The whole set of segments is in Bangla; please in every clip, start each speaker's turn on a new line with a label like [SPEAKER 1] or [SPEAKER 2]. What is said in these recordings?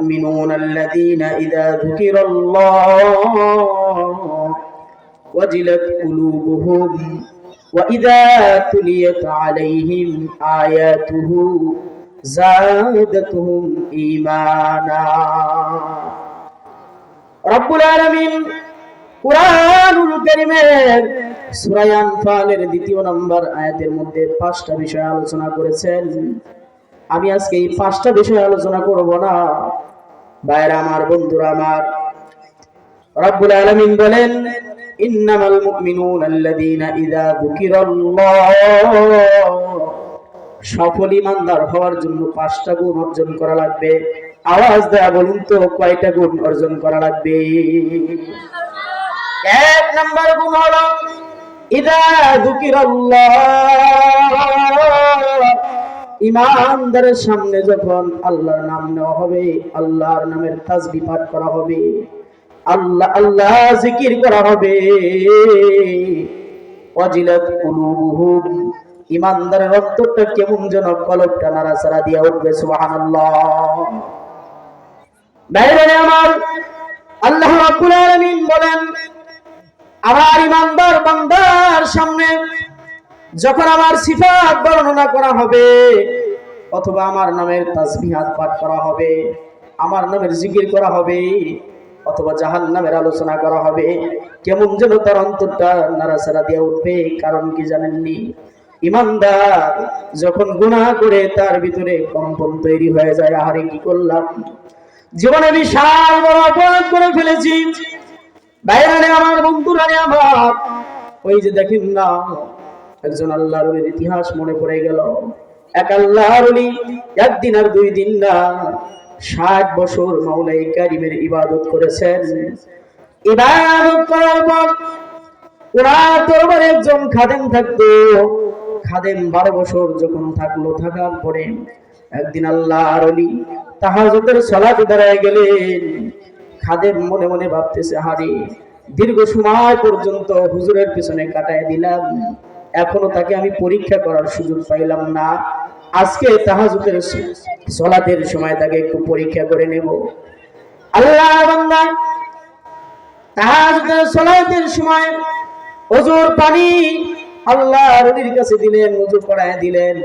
[SPEAKER 1] المؤمنون الذين إذا ذكر الله وجلت قلوبهم وإذا تليت عليهم آياته زادتهم إيمانا رب العالمين কুরআনুল কারীমের সূরা আনফালের 2 নম্বর আয়াতের মধ্যে 5টা বিষয় আলোচনা করেছেন। আমি আজকে এই 5টা বিষয় আলোচনা করব না। ভাইরা আমার, বন্ধুরা আমার, রব্বুল আলামিন বলেন ইন্নামাল মুমিনুনা আল্লাযীনা ইযা যুকিরাল্লাহ, সফল ঈমানদার হওয়ার জন্য 5টা গুণ অর্জন করা লাগবে। আওয়াজ দেয়া বলুন তো কয়টা গুণ অর্জন করা লাগবে? 1 নাম্বার গুণ হলো ইযা যুকিরাল্লাহ, ঈমানদারের সামনে যখন আল্লাহর নাম নেওয়া হবে, আল্লাহর নামের তাসবিহ পাঠ করা হবে, আল্লাহ আল্লাহ জিকির করা হবে, ওয়াজিলাত কুলুবুহুম, ঈমানদারের অন্তরটা কেমন যেন কলবটা নাড়াচাড়া দিয়ে উঠবে। সুবহানাল্লাহ। ভাইরা আমার, আল্লাহ রাব্বুল আলামিন বলেন আমার ঈমানদার বান্দার সামনে যখন আমার সিফাত বর্ণনা করা হবে, অথবা আমার নামের তাসবিহাত পাঠ করা হবে, আমার নামের জিকির করা হবে, অথবা জাহান্নামের আলোচনা করা হবে, কেমন যেন তার অন্তরটা নাড়াচাড়া দিয়ে উঠবে। কারণ কি জানেননি? ঈমানদার যখন গুনাহ করে তার ভিতরে কম্পন তৈরি হয়ে যায়, আহারে কি করলাম, জীবনে বিশাল বড় অপরাধ করে ফেলেছি। ভাইরা আমার, বন্ধুরা আমার, ওই যে দেখেন না, একজন আল্লাহর ওলির ইতিহাস মনে পড়ে গেল। এক আল্লাহর ওলি একদিন আর 2 দিন না, 60 বছর মাওলাই কারীমের ইবাদত করেছেন। ইবাদত করার পর ওনার দরবারে একজন খাদেম থাকতো। খাদেম 12 বছর যখন থাকার পরে একদিন আল্লাহর ওলি তাহাজ্জুদের সালাতে দাঁড়ায় গেলেন। খাদেম মনে মনে ভাবতেছে, হারে দীর্ঘ সময় পর্যন্ত হুজুরের পিছনে কাটায় দিলাম, এখনো তাকে আমি পরীক্ষা করার সুযোগ পাইলাম না। আজকে তাহাজ্জুদের সালাতের সময় তাকে একটু পরীক্ষা করে নেব। আল্লাহ বান্দা তাহাজ্জুদের সালাতের সময় ওযুর পানি আল্লাহর ওলির কাছে দিলেন, ওযু করায় দিলেন।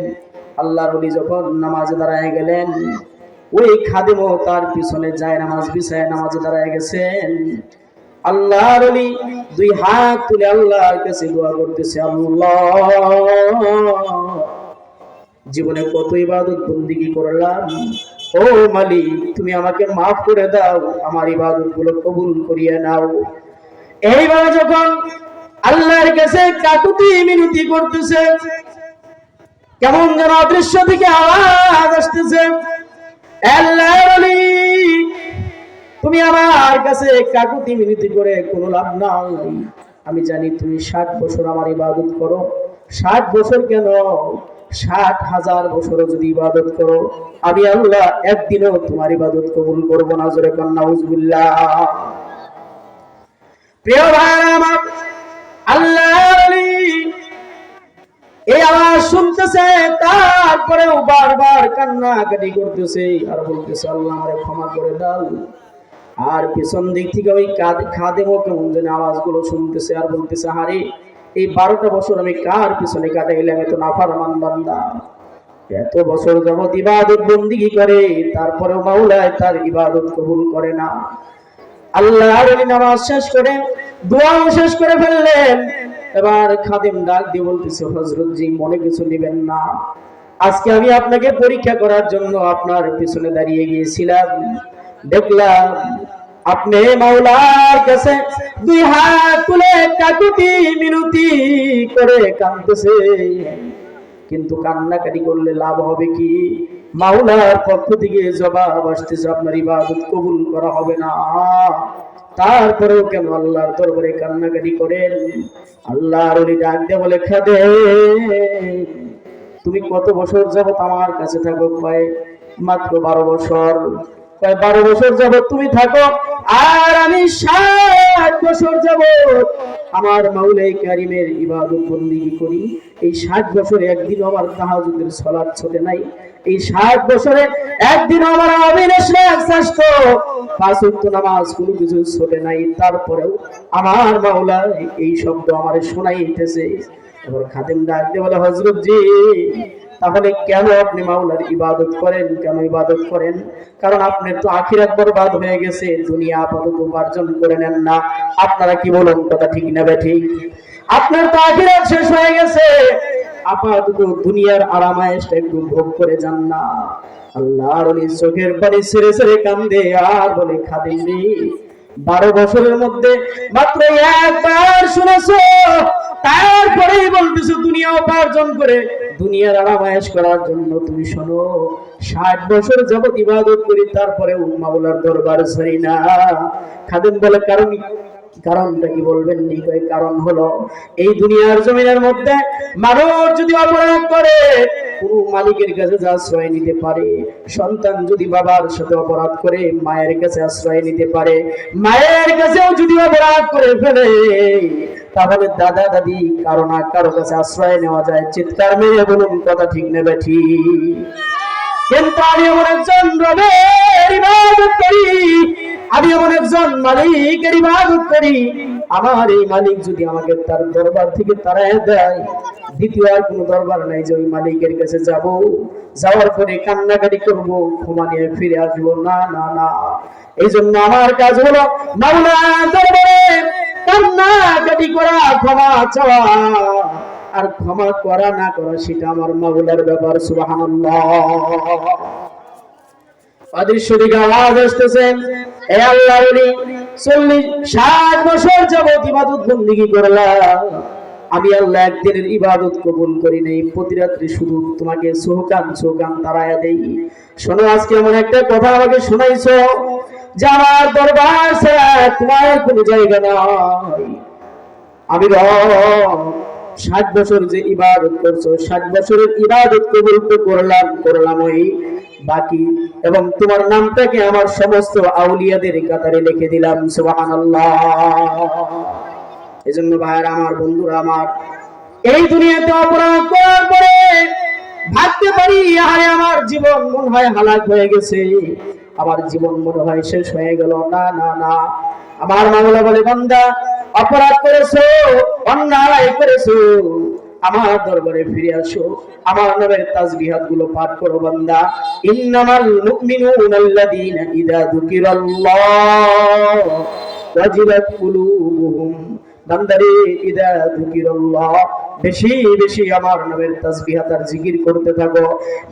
[SPEAKER 1] আল্লাহর ওলি যখন নামাজে দাঁড়ায় গেলেন, ওই খাদেমও তার পিছনে যায় নামাজ বিছায় নামাজে দাঁড়ায় গেছেন। আল্লাহর ওলি 2 হাত তুলে আল্লাহর কাছে দোয়া করতেছে, আল্লাহ, জীবনে কত ইবাদত বন্দেগী করলাম, ও মালিক তুমি আমাকে মাফ করে দাও, আমার ইবাদত গুলো কবুল করিয়ে নাও। এইভাবে যখন আল্লাহর কাছে কাকুতি মিনতি করতেছে, কেমন যেন অদৃশ্য থেকে আওয়াজ আসতেছে, আল্লাহর ওলি তুমি আমার কাছে কাকুতি মিনতি করে কোনো লাভ নাই। আমি জানি তুমি 60 বছর আমার ইবাদত করো। 60 বছর কেন, 60,000 বছর যদি ইবাদত করো, আমি আল্লাহ একদিনও তোমার ইবাদত কবুল করব না। জোরে কান নাউজুবিল্লাহ। প্রিয় ভাইরা আমার, আল্লাহর ওলি এই আওয়াজ শুনতেছে, তারপরেও বারবার কান্নাকাটি করতেছে আর বলতেছে, আল্লাহ আমারে ক্ষমা করে দাও। আর পিছন দিক থেকে ওই খাদেমও কেমন যেন আওয়াজগুলো শুনতেছে আর বলতেছে, হারে এই 12টা বছর আমি কার পিছনে কাটাইলাম, এত নাফরমান বান্দা, এত বছর যাবত ইবাদত বন্দেগী করে, তারপরেও মাওলায় তার ইবাদত কবুল করে না। আল্লাহর ওলি নামাজ শেষ করে দোয়াও শেষ করে ফেললেন। এবার খাদেম ডাক দিয়ে বলতেছে, হযরত জি মনে কিছু নেবেন না, আজকে আমি আপনাকে পরীক্ষা করার জন্য আপনার পিছনে দাঁড়িয়ে গিয়েছিলাম, দেখলাম আপনি মাওলার কাছে 2 হাত তুলে কাকুতি মিনতি করে কাঁদতেছে, কিন্তু কান্নাকাটি করলে লাভ হবে কি? মাওলার পক্ষ থেকে জবাব আসতেছে, আপনার ইবাদত কবুল করা হবে না। তারপরেও কেন আল্লাহর দরবারে কান্নাকাটি করেন? আল্লাহর ওলি ডাক দিয়ে বলে, খাদেম তুমি কত বছর যাবত আমার কাছে থাকো? কয় মাত্র 12 বছর। কয় 12 বছর যাবত তুমি থাকো, আর আমি 60 বছর যাবত আমার মাওলাই কারীমের ইবাদত বন্দেগী করি। এই 60 বছরে একদিন আমার তাহাজ্জুদের সালাত ছোটে নাই, এই 60 বছরে একদিন আমার অবিনাশ স্বাস্থ্য 5 ওয়াক্ত নামাজ কোনো কিছু ছোটে নাই, তারপরেও আমার মাওলা এই শব্দ আমারে শোনাইতেছে। এবার খাদেম ডাক দিয়ে বলে, হযরত জি তাহলে কেন আপনি মাওলার ইবাদত করেন? কেন ইবাদত করেন? কারণ আপনার তো আখিরাত বরবাদ হয়ে গেছে, দুনিয়া আপাতত উপার্জন করে নেন না। আপনারা কি বলেন, কথা ঠিক না ঠিক? আপনার তো আখিরাত শেষ হয়ে গেছে, আপাতত দুনিয়ার আরামায়েশটা একটু ভোগ করে যান না। আল্লাহর ওলি চোখের পানি ছেড়ে ছেড়ে কান্দে আর বলে, খাদেম রে 12 বছরের মধ্যে মাত্র একবার শুনেছো, তারপরেই বলতেছো দুনিয়া উপার্জন করে দুনিয়ার আরামায়েশ করার জন্য। তুমি শোনো, 60 বছর যাবত ইবাদত করি, তারপরেও মাওলার দরবার ছাড়ি না। খাদেম বলে, কারণটা কি বলবেন? নিকয় কারণ হলো, এই দুনিয়ার জমিনের মধ্যে মানুষ যদি অপরাধ করে কোন মালিকের কাছে আশ্রয় নিতে পারে, সন্তান যদি বাবার সাথে অপরাধ করে মায়ের কাছে আশ্রয় নিতে পারে, মায়ের কাছেও যদি অপরাধ করে ফেলে তাহলে দাদা দাদি কারো না কারো কাছে আশ্রয় নেওয়া যায়। চিৎকার মেরে বলুন, কথা ঠিক নেবে ঠিক? কিন্তু আমি এমন একজন রবের ইবাদত করি, আমি এমন একজন মালিকের ইবাদত করি, আমার এই মালিক যদি আমাকে তার দরবার থেকে তাড়ায় দেয়, দ্বিতীয় আর কোনো দরবার নাই যে ওই মালিকের কাছে যাব, যাওয়ার পরে কান্নাকাটি করব, ক্ষমা নিয়ে ফিরে আসবো। না না না, এই জন্য আমার কাজ হলো মাওলার দরবারে কান্নাকাটি করা, ক্ষমা চাওয়া। আর ক্ষমা করা না করা সেটা আমার মাওলার ব্যাপার। সুবহানাল্লাহ। অদৃশ্য দিকে আওয়াজ আসতেছে, হে আল্লাহর ওলি 60 বছর যাবত ইবাদত বন্দেগী করলাম, আমি আল্লাহ একদিনের ইবাদত কবুল করি নাই, প্রতি রাত্রি শুধু তোমাকে সোহকান তারায়া দেই। শোনো, আজকে এমন একটা কথা আমাকে শোনাইছো যে আমার দরবার ছাড়া তোমার কোনো জায়গা নাই। আমি 60 বছর যে ইবাদত করছো, 60 বছরের ইবাদত কবুল তো করলাম ওই বাকি, এবং তোমার নামটাকে আমার সমস্ত আউলিয়াদের কাতারে লিখে দিলাম। সুবহানাল্লাহ। এজন্য ভাইরা আমার, বন্ধুরা আমার, এই দুনিয়াতে অপরাধ করার পরে ভাবতে পারি আরে আমার জীবন মনে হয় হালাক হয়ে গেছে, আমার জীবন মনে হয় শেষ হয়ে গেল। না না না, আমার মাওলা বলে, বান্দা অপরাধ করেছো, অন্যায় করেছো, আমার দরবারে ফিরে আসো, আমার নামের তাসবিহাত গুলো পাঠ করো। বান্দা, ইন্নামাল মুমিনুনা আল্লাযীনা ইযা যুকিরাল্লাহ ওয়াজিলাত কুলুবুহুম। বান্দারে, ইযা যুকিরাল্লাহ, বেশি বেশি আমার নামের তাসবিহাত আর জিকির করতে থাকো।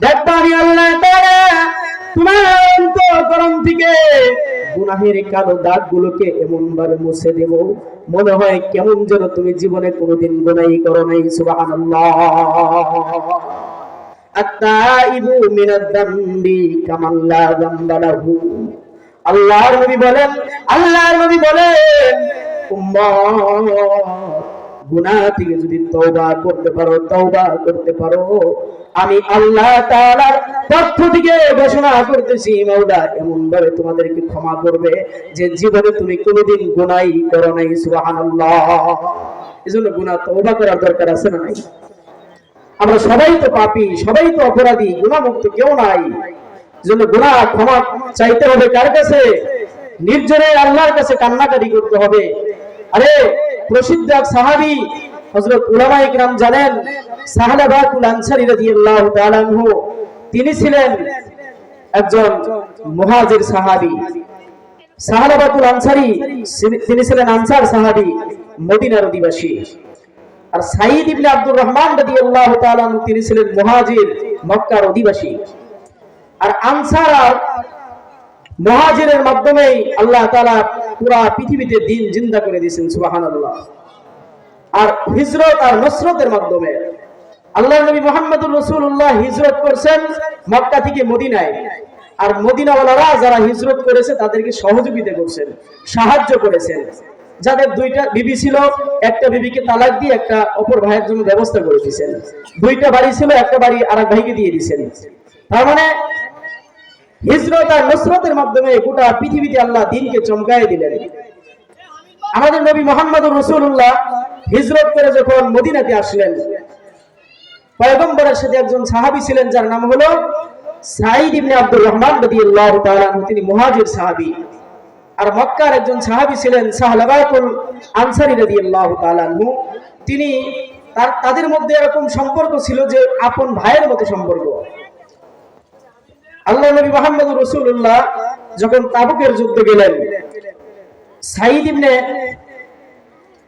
[SPEAKER 1] দেখবা আমি আল্লাহ তাআলা তোমার অন্তঃকরণ থেকে গুনাহের কালো দাগগুলোকে এমন ভাবে মুছে দেব, মনে হয় কেমন যেন তুমি জীবনে কোনোদিন গুনাহই করো নাই। সুবহানাল্লাহ। আত-তাইবু মিনাদ যামবি কামান লা যামবা লাহু। আল্লাহর নবী বলেন, উম্মত, গুনাহ থেকে যদি তওবা করতে পারো, আমি আল্লাহ তাআলার পক্ষ থেকে ঘোষণা করতেছি, মাওলা এমন ভাবে তোমাদেরকে ক্ষমা করবে যে জীবনে তুমি কোনোদিন গুনাহই করো নাই। সুবহানাল্লাহ। এজন্য গুনাহ তওবা করার দরকার আছে না নাই? আমরা সবাই তো পাপী, সবাই তো অপরাধী, গুনাহমুক্ত কেউ নাই। এজন্য গুনাহ ক্ষমা চাইতে হবে কার কাছে? নির্জনে আল্লাহর কাছে কান্নাকাটি করতে হবে। আরে প্রসিদ্ধ এক সাহাবী হযরত উলামায়ে কিরাম জানেন, সাহালাবাতুল আনসারী রাদিয়াল্লাহু তাআলা আনহু, তিনি ছিলেন একজন মুহাজির সাহাবী। সাহালাবাতুল আনসারী, তিনি ছিলেন আনসার সাহাবী, মদিনার অধিবাসী। আর সাঈদ ইবনে আব্দুর রহমান রাদিয়াল্লাহু তাআলা আনহু, তিনি ছিলেন মুহাজির, মক্কার অধিবাসী। আর আনসার আর মুহাজিরের মাধ্যমে আল্লাহ তাআলা পুরা পৃথিবীতে দ্বীন জিন্দা করে দিয়েছেন। সুবহানাল্লাহ। আর হিজরত আর নসরতের মাধ্যমে আল্লাহর নবী মুহাম্মদুর রাসূলুল্লাহ হিজরত করেছেন মক্কা থেকে মদিনায়। আর মদিনাওয়ালারা যারা হিজরত করেছে তাদেরকে সহযোগিতা করেছেন, সাহায্য করেছেন। যাদের 2টা বিবি ছিল, একটা বিবিকে তালাক দিয়ে একটা অপর ভাইয়ের জন্য ব্যবস্থা করে দিয়েছেন। 2টা বাড়ি ছিল, একটা বাড়ি আরেক ভাইকে দিয়ে দিয়েছেন। তার মানে হিজরত আর নসরতের মাধ্যমে গোটা পৃথিবীতে আল্লাহ দ্বীনকে চমকায় দিলেন। আমাদের নবী মুহাম্মদুর রাসূলুল্লাহ হিজরত করে যখন মদিনাতে আসলেন, পয়গম্বরের সাথে একজন সাহাবী ছিলেন যার নাম হলো সাঈদ ইবনে আব্দুর রহমান রাদিয়াল্লাহু তাআলা আনহু, তিনি মুহাজির সাহাবী। আর মক্কার একজন সাহাবী ছিলেন সাহলাবাতুল আনসারী রাদিয়াল্লাহু তাআলা আনহু। তিনি তাদের মধ্যে এরকম সম্পর্ক ছিল যে আপন ভাইয়ের মতো সম্পর্ক। আল্লাহ নবী মুহাম্মদুর রাসূলুল্লাহ যখন তাবুকের যুদ্ধে গেলেন, সাঈদ ইবনে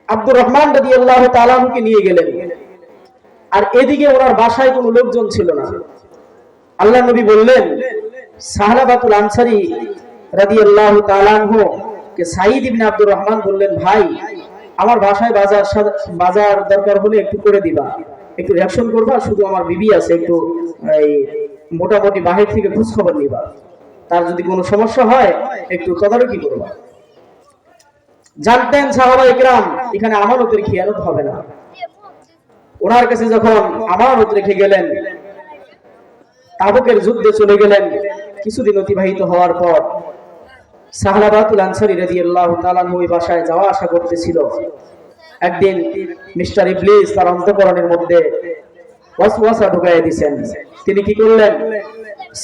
[SPEAKER 1] আব্দুর রহমান রাদিয়াল্লাহু তাআলা আনহুকে নিয়ে গেলেন। আর এদিকে ওনার বাসায় কোনো লোকজন ছিল না। আল্লাহ নবী বললেন, সাহলাবাতুল আনসারী রাদিয়াল্লাহু তাআলা আনহু কে সাঈদ ইবনে আব্দুর রহমান বললেন, ভাই আমার বাসায় বাজার দরকার হলে একটু করে দিবা, একটু রিঅ্যাকশন করবা, শুধু আমার বিবি আছে, একটু এই মোটামুটি বাহির থেকে খোঁজ খবর নিবা, তার যদি কোনো সমস্যা হয় একটু তদারকি করবা। জানতেন সাহাবায়ে কেরাম এখানে আমানতের খেয়ানত হবে না। ওনার কাছে যখন আমানত রেখে গেলেন, তাবুকের যুদ্ধে চলে গেলেন। কিছুদিন অতিবাহিত হওয়ার পর সাহলাবাতুল আনসারী রাদিয়াল্লাহু তাআলা আনহু ওই বাসায় যাওয়া আসা করতেছিল। একদিন মিস্টার ইবলিস তার অন্তঃকরণের মধ্যে ওয়াসওয়াসা ঢুকাইয়া দিয়েছেন। তিনি কি করলেন,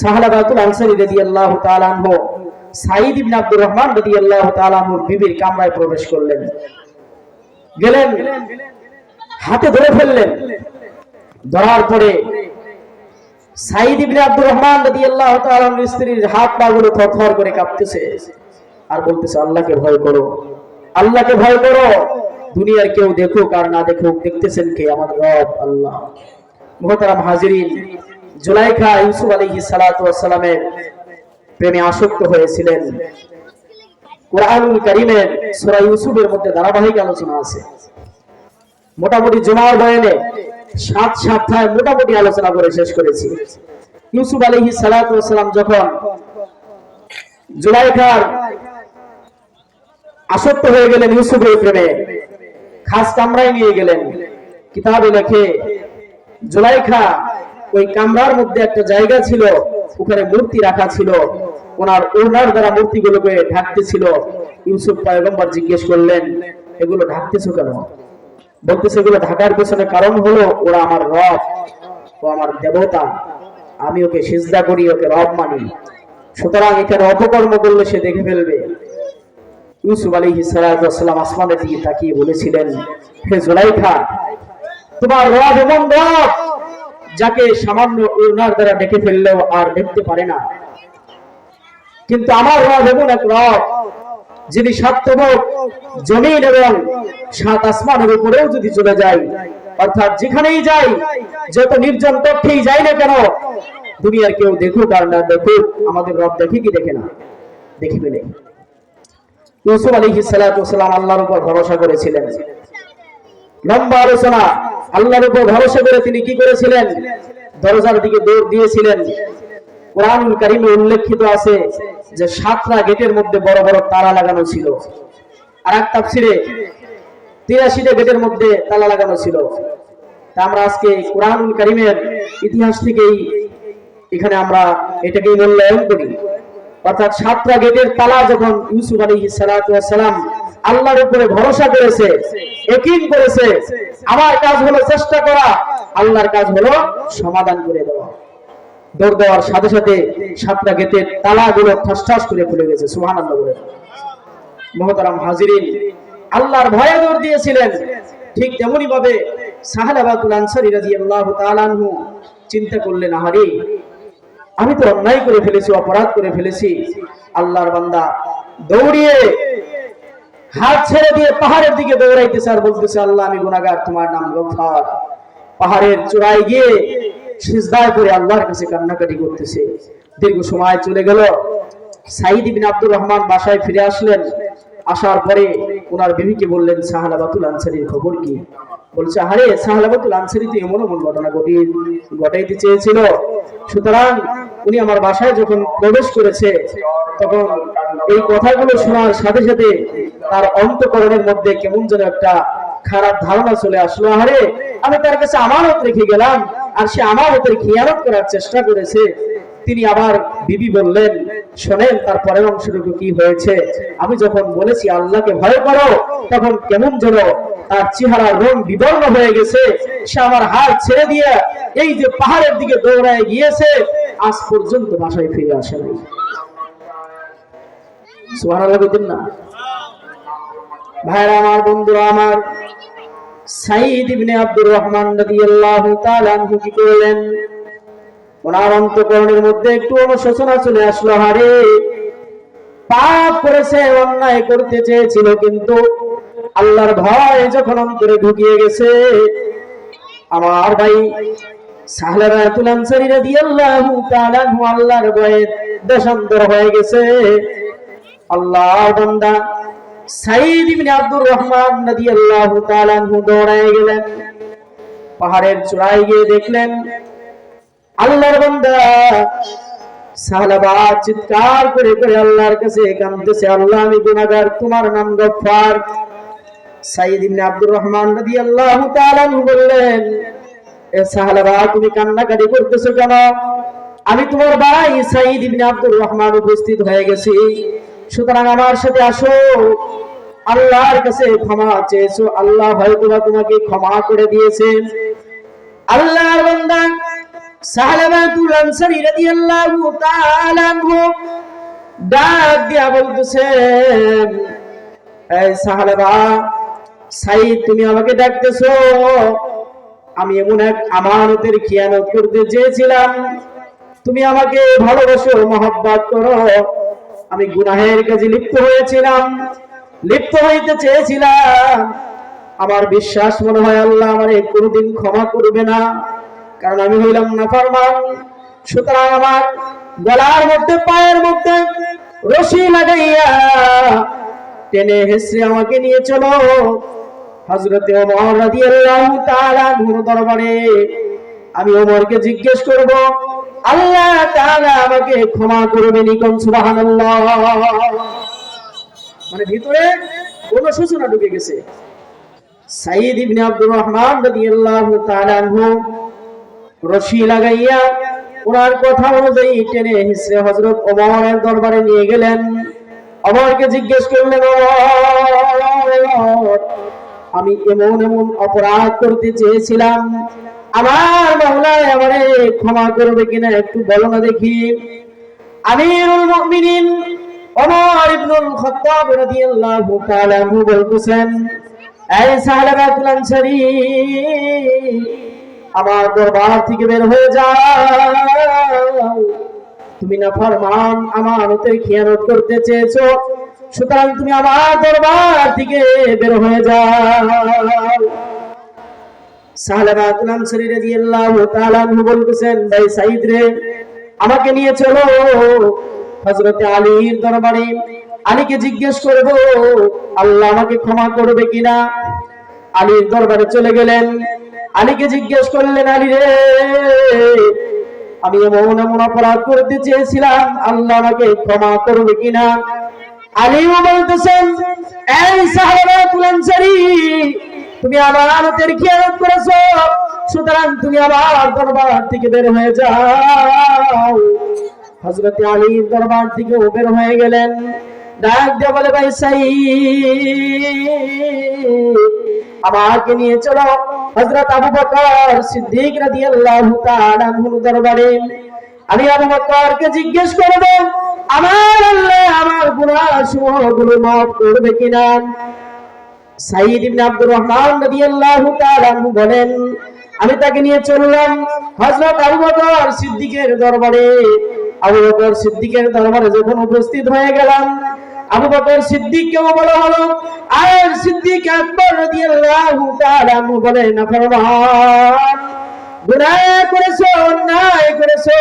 [SPEAKER 1] সাহলাবাতুল আনসারী রাদিয়াল্লাহু তাআলা আনহু সাঈদ ইবনে আব্দুর রহমান রাদিয়াল্লাহু তাআলা আনহুর বিবির কামরায় প্রবেশ করলেন। গেলেন, হাতে ধরে ফেললেন। ধরার পরে সাঈদ ইবনে আব্দুর রহমান রাদিয়াল্লাহু তাআলা আনহুর স্ত্রীর হাত পা গুলো থরথর করে কাঁপতেছে আর বলতেছে, আল্লাহকে ভয় করো, আল্লাহকে ভয় করো। দুনিয়ার কেউ দেখুক আর না দেখুক, দেখতেছেন কে? আমার রব আল্লাহ। মুহতারাম হাজিরিন, জুলাইখা ইউসুফ আলাইহিস সালাতু ওয়াস সালামের প্রেমে আসক্ত হয়েছিলেন। কুরআনুল কারীমের সূরা ইউসুফের মধ্যে ধারাবাহিক আলোচনা আছে। মোটামুটি জুমার বয়ানে 7 সপ্তাহে মোটামুটি আলোচনা করে শেষ করেছি। ইউসুফ আলাইহিস সালাতু ওয়াস সালাম যখন জুলাইখার আসক্ত হয়ে গেলেন ইউসুফের প্রেমে, খাস কামরায় নিয়ে গেলেন। কিতাবে লেখে জুলাইখা ওই কামরার মধ্যে একটা জায়গা ছিল, ওখানে মূর্তি রাখা ছিল, ওনার ওনার দ্বারা মূর্তিগুলোকে ঢাকতেছিল। ইউসুফ পয়গম্বর জিজ্ঞেস করলেন, এগুলো ঢাকতেছো কেন? বলতেছে, এগুলো ঢাকার পেছনে কারণ হলো ওরা আমার রব, ও আমার দেবতা, আমি ওকে সিজদা করি, ওকে রব মানি, সুতরাং এখানে অপকর্ম করলে সে দেখে ফেলবে। ইউসুফ আলাইহিস সালাতু ওয়াস সালাম আসমানের দিকে তাকিয়ে বলেছিলেন, হে জুলাইখা, তোমার রব এমন রব যাকে সামান্য ওনার দ্বারা ডেকে ফেললেও আর দেখতে পারে না, কিন্তু আমার রব এমন এক রব যিনি 7 তবক জমিন এবং 7 আসমানের উপরেও যদি চলে যায়, অর্থাৎ যেখানেই যাই, যত নির্জন তথ্যেই যাই না কেন, দুনিয়ার কেউ দেখুক আর না দেখুক, আমাদের রব দেখে কি দেখে না? দেখে ফেলে। ইউসুফ আলাইহিস সালাতু ওয়াস সালাম আল্লাহর উপর ভরসা করেছিলেন। লম্বা আলোচনা। আল্লাহর উপর ভরসা করে তিনি কি করেছিলেন? দরজার দিকে দৌড় দিয়েছিলেন। কুরআনুল কারীমে উল্লেখিত আছে যে 7টা গেটের মধ্যে বড় বড় তালা লাগানো ছিল। আর এক তাফসিরে 83টা গেটের মধ্যে তালা লাগানো ছিল। তা আমরা আজকে কুরআনুল কারীমের ইতিহাস থেকেই এখানে আমরা এটাকেই মূল্যায়ন করি। অর্থাৎ 7টা গেটের তালা যখন ইউসুফ আলাইহিস সালাতু ওয়াস সালাম আল্লাহর উপরে ভরসা করেছে, ইয়াকিন করেছে, আমার কাজ হলো চেষ্টা করা, আল্লাহর কাজ হলো সমাধান করে দেওয়া। দৌড় দেওয়ার সাথে সাথে 7টা গেটের তালাগুলো ঠাস ঠাস করে খুলে গেছে। সুবহানাল্লাহ বলে। মুহতারাম হাজিরিন, আল্লাহর ভয়ে দৌড় দিয়েছিলেন। ঠিক তেমনি ভাবে সাহলাবাতুল আনসারী রাদিয়াল্লাহু তাআলা আনহু চিন্তা করলেন, আহারে, আমি তো অন্যায় করে ফেলেছি, অপরাধ করে ফেলেছি। আল্লাহর বান্দা দৌড়িয়ে হাত ছেড়ে দিয়ে পাহাড়ের দিকে দৌড়াইতেছে আর বলতেছে, আল্লাহ আমি গুনাহগার, তোমার নাম গফফার। পাহাড়ের চূড়ায় গিয়ে সিজদায় পড়ে আল্লাহর কাছে কান্নাকাটি করতেছে। দীর্ঘ সময় চলে গেল। সাঈদ ইবনে আব্দুর রহমান বাসায় ফিরে আসলেন। আসার পরে ওনার বিবিকে বললেন, সাহলাবাতুল আনসারীর খবর কি? বলছে, আরে সাহলাবাতুল আনসারী তো এমন ঘটনা ঘটাইতে চেয়েছিল, সুতরাং উনি আমার বাসায় যখন প্রবেশ করেছে তখন এই কথাগুলো শোনার সাথে সাথে তার অন্তঃকরণের মধ্যে কেমন যেন একটা খারাপ ধারণা চলে আসলো। আরে আমি তার কাছে আমানত রেখে গেলাম আর সে আমানতের খিয়ানত করার চেষ্টা করেছে। তিনি আবার বিবি বললেন, শোনেন তার পরের অংশটুকু কি হয়েছে? আমি যখন বলেছি আল্লাহকে ভয় করো, তখন কেমন যেন তার চেহারার রং বিবর্ণ হয়ে গেছে। সে আমার হাত ছেড়ে দিয়ে এই যে পাহাড়ের দিকে দৌড়ায় গিয়েছে, আজ পর্যন্ত বাসায় ফিরে আসে নাই। সুবহানাল্লাহ বলতেন না ভাইরা আমার, বন্ধুরা আমার, সাঈদ ইবনে আব্দুর রহমান রাদিয়াল্লাহু তাআলা আনহু কি করলেন? ওনার অন্তঃকরণের মধ্যে একটু অনুশোচনা চলে আসলো, হারে পাপ করেছে, অন্যায় করতে চেয়েছিল, কিন্তু আল্লাহর ভয় যখন অন্তরে ঢুকিয়ে গেছে, আমার ভাই সাহলাবাতুল আনসারী রাদিয়াল্লাহু তাআলা আনহু আল্লাহর ভয়ে দেশান্তর হয়ে গেছে। আল্লাহর বান্দা সাঈদ ইবনে আব্দুর রহমান রাদিয়াল্লাহু তাআলা আনহু দৌড়ায় গেলেন, পাহাড়ের চূড়ায় গিয়ে দেখলেন আল্লাহর বান্দা সাহলাবা চিৎকার করে করে আল্লাহর কাছে কাঁদতেছে, আল্লাহ আমি গুনাহগার, তোমার নাম গফফার। সাঈদ ইবনে আব্দুর রহমান রাদিয়াল্লাহু তাআলা আনহু বললেন, এ সাহলাবা তুমি কান্নাকাটি করতেছো কেন? আমি তোমার ভাই সাঈদ ইবনে আব্দুর রহমান উপস্থিত হয়ে গেছি, সুতরাং আমার সাথে আসো, আল্লাহর কাছে ক্ষমা চেয়েছো, আল্লাহ হয়তো তোমাকে ক্ষমা করে দিয়েছেন। আল্লাহর বান্দা সাহলাবাতুল আনসারী রাদিয়াল্লাহু তাআলা আনহু ডাক দিয়া বলতেছেন, এই সাহলাবা, সাঈদ তুমি আমাকে ডাকতেছো, আমি এমন এক আমানতের খিয়ানত করতে চেয়েছিলাম, তুমি আমাকে ভালোবাসো, মহব্বত করো, আমি গুনাহের কাজে লিপ্ত হয়েছিলাম, লিপ্ত হইতে চেয়েছিলাম, আমার বিশ্বাস মনে হয় আল্লাহ আমারে কোনোদিন ক্ষমা করবে না, কারণ আমি হইলাম নাফরমান। সুতরাং আমার গলার মধ্যে পায়ের মধ্যে রশি লাগাইয়া টেনে হেসড়ে আমাকে নিয়ে চলো হযরতে ওমর রাদিয়াল্লাহু তাআলা আনহুর দরবারে। আমি ওমরকে জিজ্ঞেস করব, আল্লাহ তাআলা আমাকে ক্ষমা করবেন, কোন সুবহানাল্লাহ। মানে ভিতরে কোন সূচনা ঢুকে গেছে। সাঈদ ইবনে আব্দুর রহমান রাদিয়াল্লাহু তাআলা আনহু রশি লাগাইয়া ওনার কথা অনুযায়ী টেনে হিসড়ে হযরত ওমরের দরবারে নিয়ে গেলেন। ওমরকে জিজ্ঞেস করলেন, ওমর, আমি এমন এমন অপরাধ করতে চেয়েছিলাম, আমার মাওলা আমারে ক্ষমা করবে কিনা একটু বলো না দেখি। আমিরুল মুমিনিন ওমর ইবনুল খাত্তাব রাদিয়াল্লাহু তাআলা আনহু বলতেছেন, এই সাহলাবাতুল আনসারী, আমার দরবার থেকে বের হয়ে যাও, তুমি নাফরমান, আমানতের খিয়ানত করতে চেয়েছো, সুতরাং তুমি আমার দরবার থেকে বের হয়ে যাও। সাহলাবাতুল আনসারী রাদিয়াল্লাহু তাআলা আনহু বলতেছেন, ভাই সাঈদ রে, আমাকে নিয়ে চলো হযরতে আলীর দরবারে, আলীকে জিজ্ঞেস করব আল্লাহ আমাকে ক্ষমা করবে কিনা। আলীর দরবারে চলে গেলেন, আলীকে জিজ্ঞেস করলেন, আলী রে, আমি এমন এমন অপরাধ করতে চেয়েছিলাম, আল্লাহ আমাকে ক্ষমা করবে কিনা। আলীও বলতেছেন, এই সাহলাবাতুল আনসারী, তুমি আমানতের খিয়ানত করেছো, সুতরাং তুমি আমার দরবার থেকে বের হয়ে যাও। হযরতে আলীর দরবার থেকে বের হয়ে গেলেন, ডাক দিয়ে বলে, ভাই সাঈদ, আমাকে নিয়ে চলো হযরত আবু বকর সিদ্দিক রাদিয়াল্লাহু তাআলা আনহুর দরবারে। আমি আবু বকরকে জিজ্ঞেস করব, আমার আল্লাহ আমার গুনাহসমূহগুলো মাফ করবে কিনা। সাঈদ ইবনে আব্দুর রহমান রাদিয়াল্লাহু তাআলা আনহু বলেন, আমি তাকে নিয়ে চললাম হযরত আবু বকর সিদ্দিকের দরবারে। আবু বকর সিদ্দিকের দরবারে যখন উপস্থিত হয়ে গেলাম, আবু বকর সিদ্দিককেও বলা হলো, আর সিদ্দিক আকবর রাদিয়াল্লাহু তাআলা আনহু বলেন, নাফরমান, গুনাহ করেছো, অন্যায় করেছো,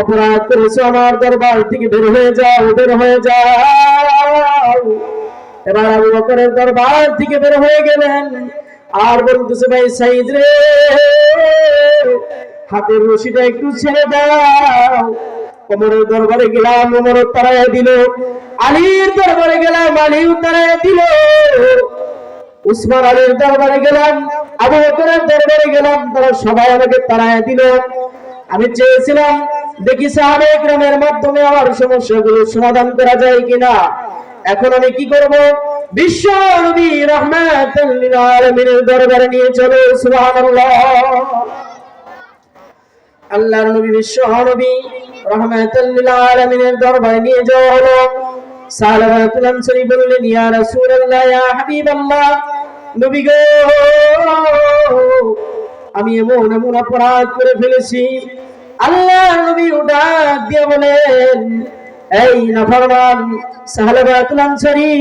[SPEAKER 1] অপরাধ করেছো, আমার দরবার থেকে বের হয়ে যাও, বের হয়ে যাও। এবার আবু বকরের দরবার থেকে বের হয়ে গেলেন, আর বলতেছে, ভাই সাঈদ রে, হাতের রশিটা একটু ছেড়ে দাও। ওমরের দরবারে গেলাম, ওমর তাড়াইয়া দিল। আলীর দরবারে গেলাম, আলীও তাড়াইয়া দিল। উসমান আলীর দরবারে গেলাম, আবু বকরের দরবারে গেলাম, তারা সবাই আমাকে তাড়াইয়া দিল। আমি চেয়েছিলাম দেখি সাহাবে ইকরামের মাধ্যমে আমার সমস্যাগুলো সমাধান করা যায় কিনা। এখন আমি কি করব? বিশ্ব নবী রাহমাতুল লিল আলামিনের দরবারে নিয়ে চলো। সুবহানাল্লাহ। আল্লাহর নবী বিশ্ব নবী রাহমাতুল লিল আলামিনের দরবারে নিয়ে যাওয়া হলো। সাহাবাতুল আনসারী বললেন, ইয়া রাসূলুল্লাহ, ইয়া হাবিবাল্লাহ, নবী গো, আমি এমন এমন অপরাধ করে ফেলেছি। আল্লাহর নবী ডাক দিয়ে বলেন, এই নাফরমান সাহাবাতুল আনসারী,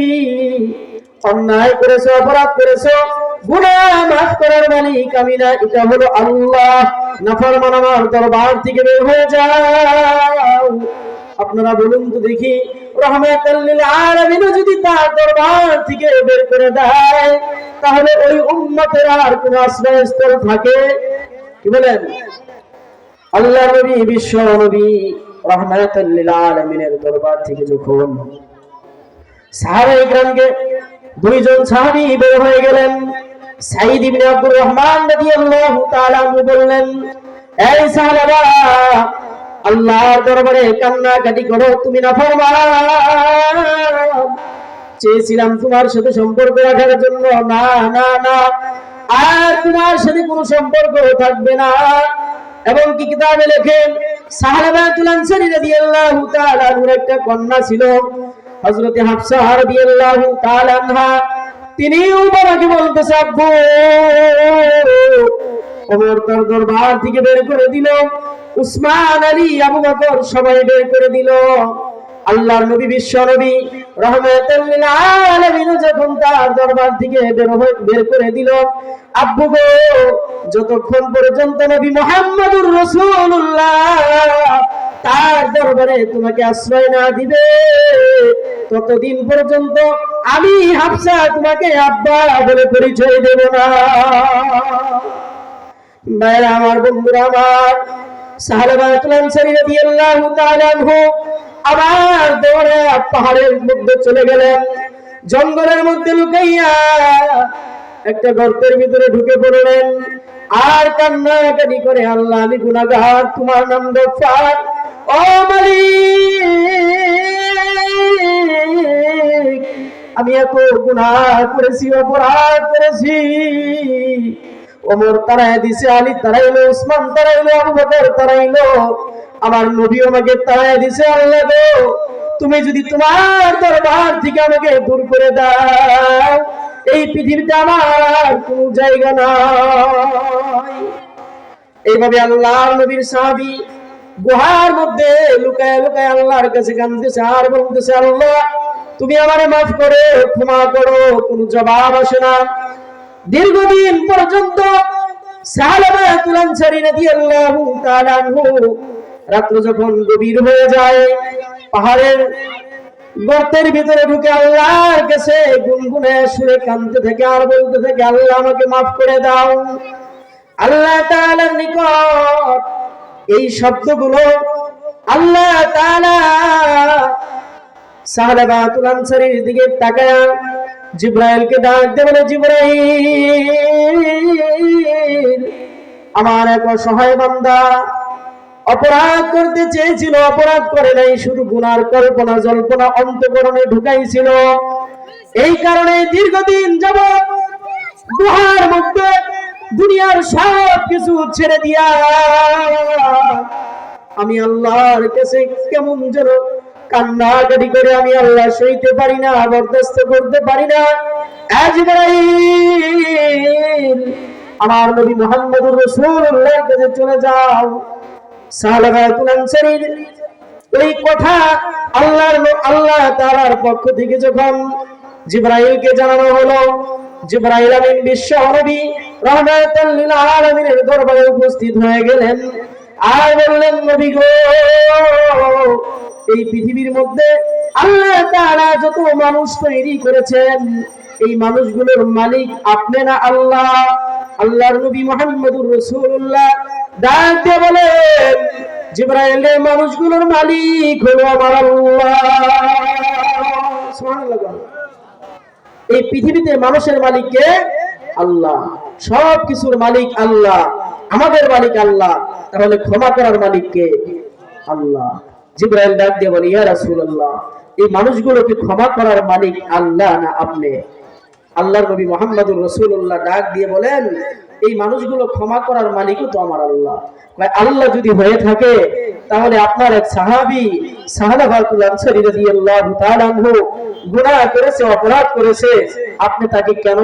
[SPEAKER 1] অন্যায় করেছো, অপরাধ করেছো, গুনাহ মাফ করার মালিক আমি না, এটা হলো আল্লাহ। নাফরমান আমার দরবার থেকে বের হয়ে যাও। আপনারা বলুন তো দেখি, রাহমাতুল লিল আলামিন যদি তার দরবার থেকে বের করে দেয়, তাহলে ওই উম্মতের আর কোন আশ্রয়স্থল থাকে? কি বলেন? আল্লাহ নবী বিশ্ব নবী রাহমাতুল লিল আলামিনের দরবার থেকে যখন সাহাবায়ে কেরামকে দুইজন সাহাবী বের হয়ে গেলেন, সাঈদ ইবনে আব্দুর রহমান রাদিয়াল্লাহু তাআলা বললেন, এই সাহাবারা, আল্লাহর দরবারে কান্নাকাটি করো, তুমি নাফরমান। চেয়েছিলাম তোমার সাথে সম্পর্ক রাখার জন্য, না না না, আর তোমার সাথে কোনো সম্পর্ক থাকবে না। এবং কি কিতাবে লেখেন, সাহাবাতুল আনসারী রাদিয়াল্লাহু তাআলা আনহুর একটা কন্যা ছিল, হযরত হাফসা রাদিয়াল্লাহু তাআলা আনহা। তিনিও বাবাকে বলতেছে, আব্বু, ওমর তার দরবার থেকে বের করে দিল, উসমান, আলী, আবু বকর সবাই বের করে দিল। আল্লাহর নবী বিশ্ব নবী রাহমাতুল লিল আলামিন যখন তার দরবার থেকে বের করে দিল, আব্বু গো, যতক্ষণ পর্যন্ত নবী মুহাম্মদুর রাসূলুল্লাহ তার দরবারে তোমাকে আশ্রয় না দিবে, ততদিন পর্যন্ত আমি হাফসা তোমাকে আব্বা বলে পরিচয় দেব না। ভাইরা আমার, বন্ধুরা আমার, সাহাবাতুল আনসারী রাদিয়াল্লাহু তাআলা আনহু আবার দৌড়ে পাহাড়ের মধ্যে চলে গেলেন, জঙ্গলের মধ্যে লুকাইয়া একটা গর্তের ভিতরে ঢুকে পড়লেন, আর কান্নাকাটি করে, আল্লাহ, আমি গুনাহগার, তোমার নাম গফফার, ও মালিক, আমি এত গুনাহ করেছি, অপরাধ করেছি। ওমর তারাই দিছে, আলী তারাইলো, উসমান তারাইলো, আবু বকর তারাইলো, আমার নবী আমাকে তারাই দিছে। আল্লাহ গো, তুমি যদি তোমার দরবার থেকে আমাকে দূর করে দাও, এই পৃথিবীতে আমার কোনো জায়গা নাই। এইভাবে আল্লাহর নবীর সাহাবী গুহার মধ্যে লুকায় লুকায় আল্লাহর কাছে কাঁদতেছে আর বলতেছে, আল্লাহ, তুমি আমারে মাফ করো, ক্ষমা করো। কোনো জবাব আসে না। দীর্ঘদিন পর্যন্ত সাহাবাতুল আনসারী রাদিয়াল্লাহু তাআলা আনহু রাত্র যখন গভীর হয়ে যায়, পাহাড়ের গর্তের ভিতরে ঢুকে আল্লাহর কাছে গুনগুনে সুরে কাঁদতে থাকে আর বলতে থাকে, আল্লাহ, আমাকে মাফ করে দাও। আল্লাহ তাআলার নিকট এই শব্দগুলো আল্লাহ তাআলা সাহাবাতুল আনসারীর দিকে তাকায়া জিবরাইলকে ডাক দিয়ে বলে, জিবরাইল, আমার এক অসহায় বান্দা অপরাধ করতে চেয়েছিল, অপরাধ করে নাই, শুধু গুনার কল্পনা জল্পনা অন্তঃকরণে ঢুকাইছিল। এই কারণে দীর্ঘদিন যাবত গুহার মধ্যে দুনিয়ার সব কিছু ছেড়ে দিয়া আমি আল্লাহর কাছে কেমন যেন কান্নাকাটি করে, আমি আল্লাহ সইতে পারি না, বরদাস্ত করতে পারি না। জিবরাইল, আমার নবী মুহাম্মদুর রাসূলুল্লাহর কাছে চলে যাও। সাহাবাতুল আনসারীর এই কথা আল্লাহ তাআলার পক্ষ থেকে যখন জিবরাইলকে জানানো হলো, জিবরাইল আমিন বিশ্ব নবী রাহমাতুল লিল আলামিনের দরবারে উপস্থিত হয়ে গেলেন আর বললেন, নবী গো, এই পৃথিবীর মধ্যে আল্লাহ তাআলা যত মানুষ তৈরি করেছেন, এই মানুষগুলোর মালিক আপনি না আল্লাহ? আল্লাহর নবী মুহাম্মদুর রাসূলুল্লাহ ডাক দিয়ে বলেন, জিবরাইল, মানুষগুলোর মালিক হলো আমার আল্লাহ। সুবহানাল্লাহ। এই পৃথিবীতে মানুষের মালিক কে? আল্লাহ। সব কিছুর মালিক আল্লাহ, আমাদের মালিক আল্লাহ, তাহলে ক্ষমা করার মালিক কে? আল্লাহ। জিবরাইল ডাক দিয়ে বলে, ইয়া রাসূলুল্লাহ, এই মানুষগুলোকে ক্ষমা করার মালিক আল্লাহ না আপনি? আল্লাহর নবী মুহাম্মদুর রাসূলুল্লাহ ডাক দিয়ে বলেন, এই মানুষগুলো ক্ষমা করার মালিকও তো আমার আল্লাহ। আল্লাহ যদি হয়ে থাকে তাহলে আপনার এক সাহাবী সাহাবাতুল আনসারী রাদিয়াল্লাহু তাআলা আনহু গুনাহ করেছে, অপরাধ করেছে, আপনি তাকে কেন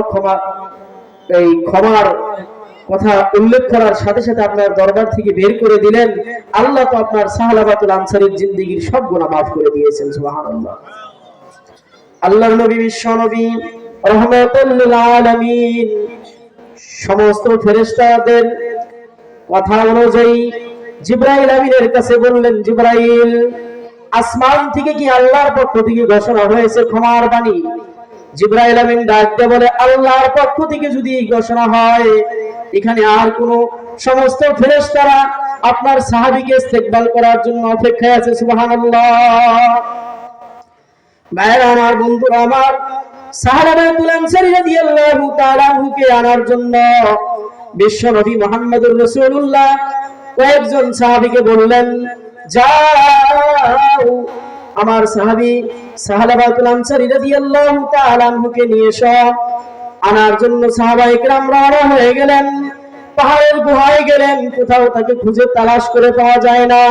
[SPEAKER 1] ক্ষমার কথা উল্লেখ করার সাথে সাথে আপনার দরবার থেকে বের করে দিলেন? আল্লাহ তো আপনার সাহাবাতুল আনসারীর জিন্দেগীর সব গুনাহ মাফ করে দিয়েছেন। সুবহানাল্লাহ। আল্লাহর নবী, বিশ্ব নবী, রাহমাতুল লিল আলামিন, সমস্ত ফেরেশতাদের কথা অনুযায়ী জিবরাইল আমিনের কাছে বললেন, জিবরাইল, আসমান থেকে কি আল্লাহর পক্ষ থেকে ঘোষণা হয়েছে ক্ষমার বাণী? জিবরাইল আমিন ডাক দিয়ে বলে, আল্লাহর পক্ষ থেকে যদি ঘোষণা হয়, এখানে আর কোন সমস্ত ফেরেশতারা আপনার সাহাবীকে ইস্তেকবাল করার জন্য অপেক্ষায় আছে। সুবহানাল্লাহ। ভাইরা আমার, বন্ধুরা আমার, সাহাবাতুল আনসারী রাদিয়াল্লাহু তাআলা আনহুকে আনার জন্য বিশ্ব নবী মুহাম্মদুর রাসূলুল্লাহ কয়েকজন সাহাবীকে বললেন, যাও আমার সাহাবী সাহাবাতুল আনসারী রাদিয়াল্লাহু তাআলা আনহুকে নিয়ে এসো। আনার জন্য সাহাবায়ে কেরাম রওনা হয়ে গেলেন। পাহাড়ের গুহায় গেলেন, কোথাও তাকে খুঁজে তালাশ করে পাওয়া যায় না।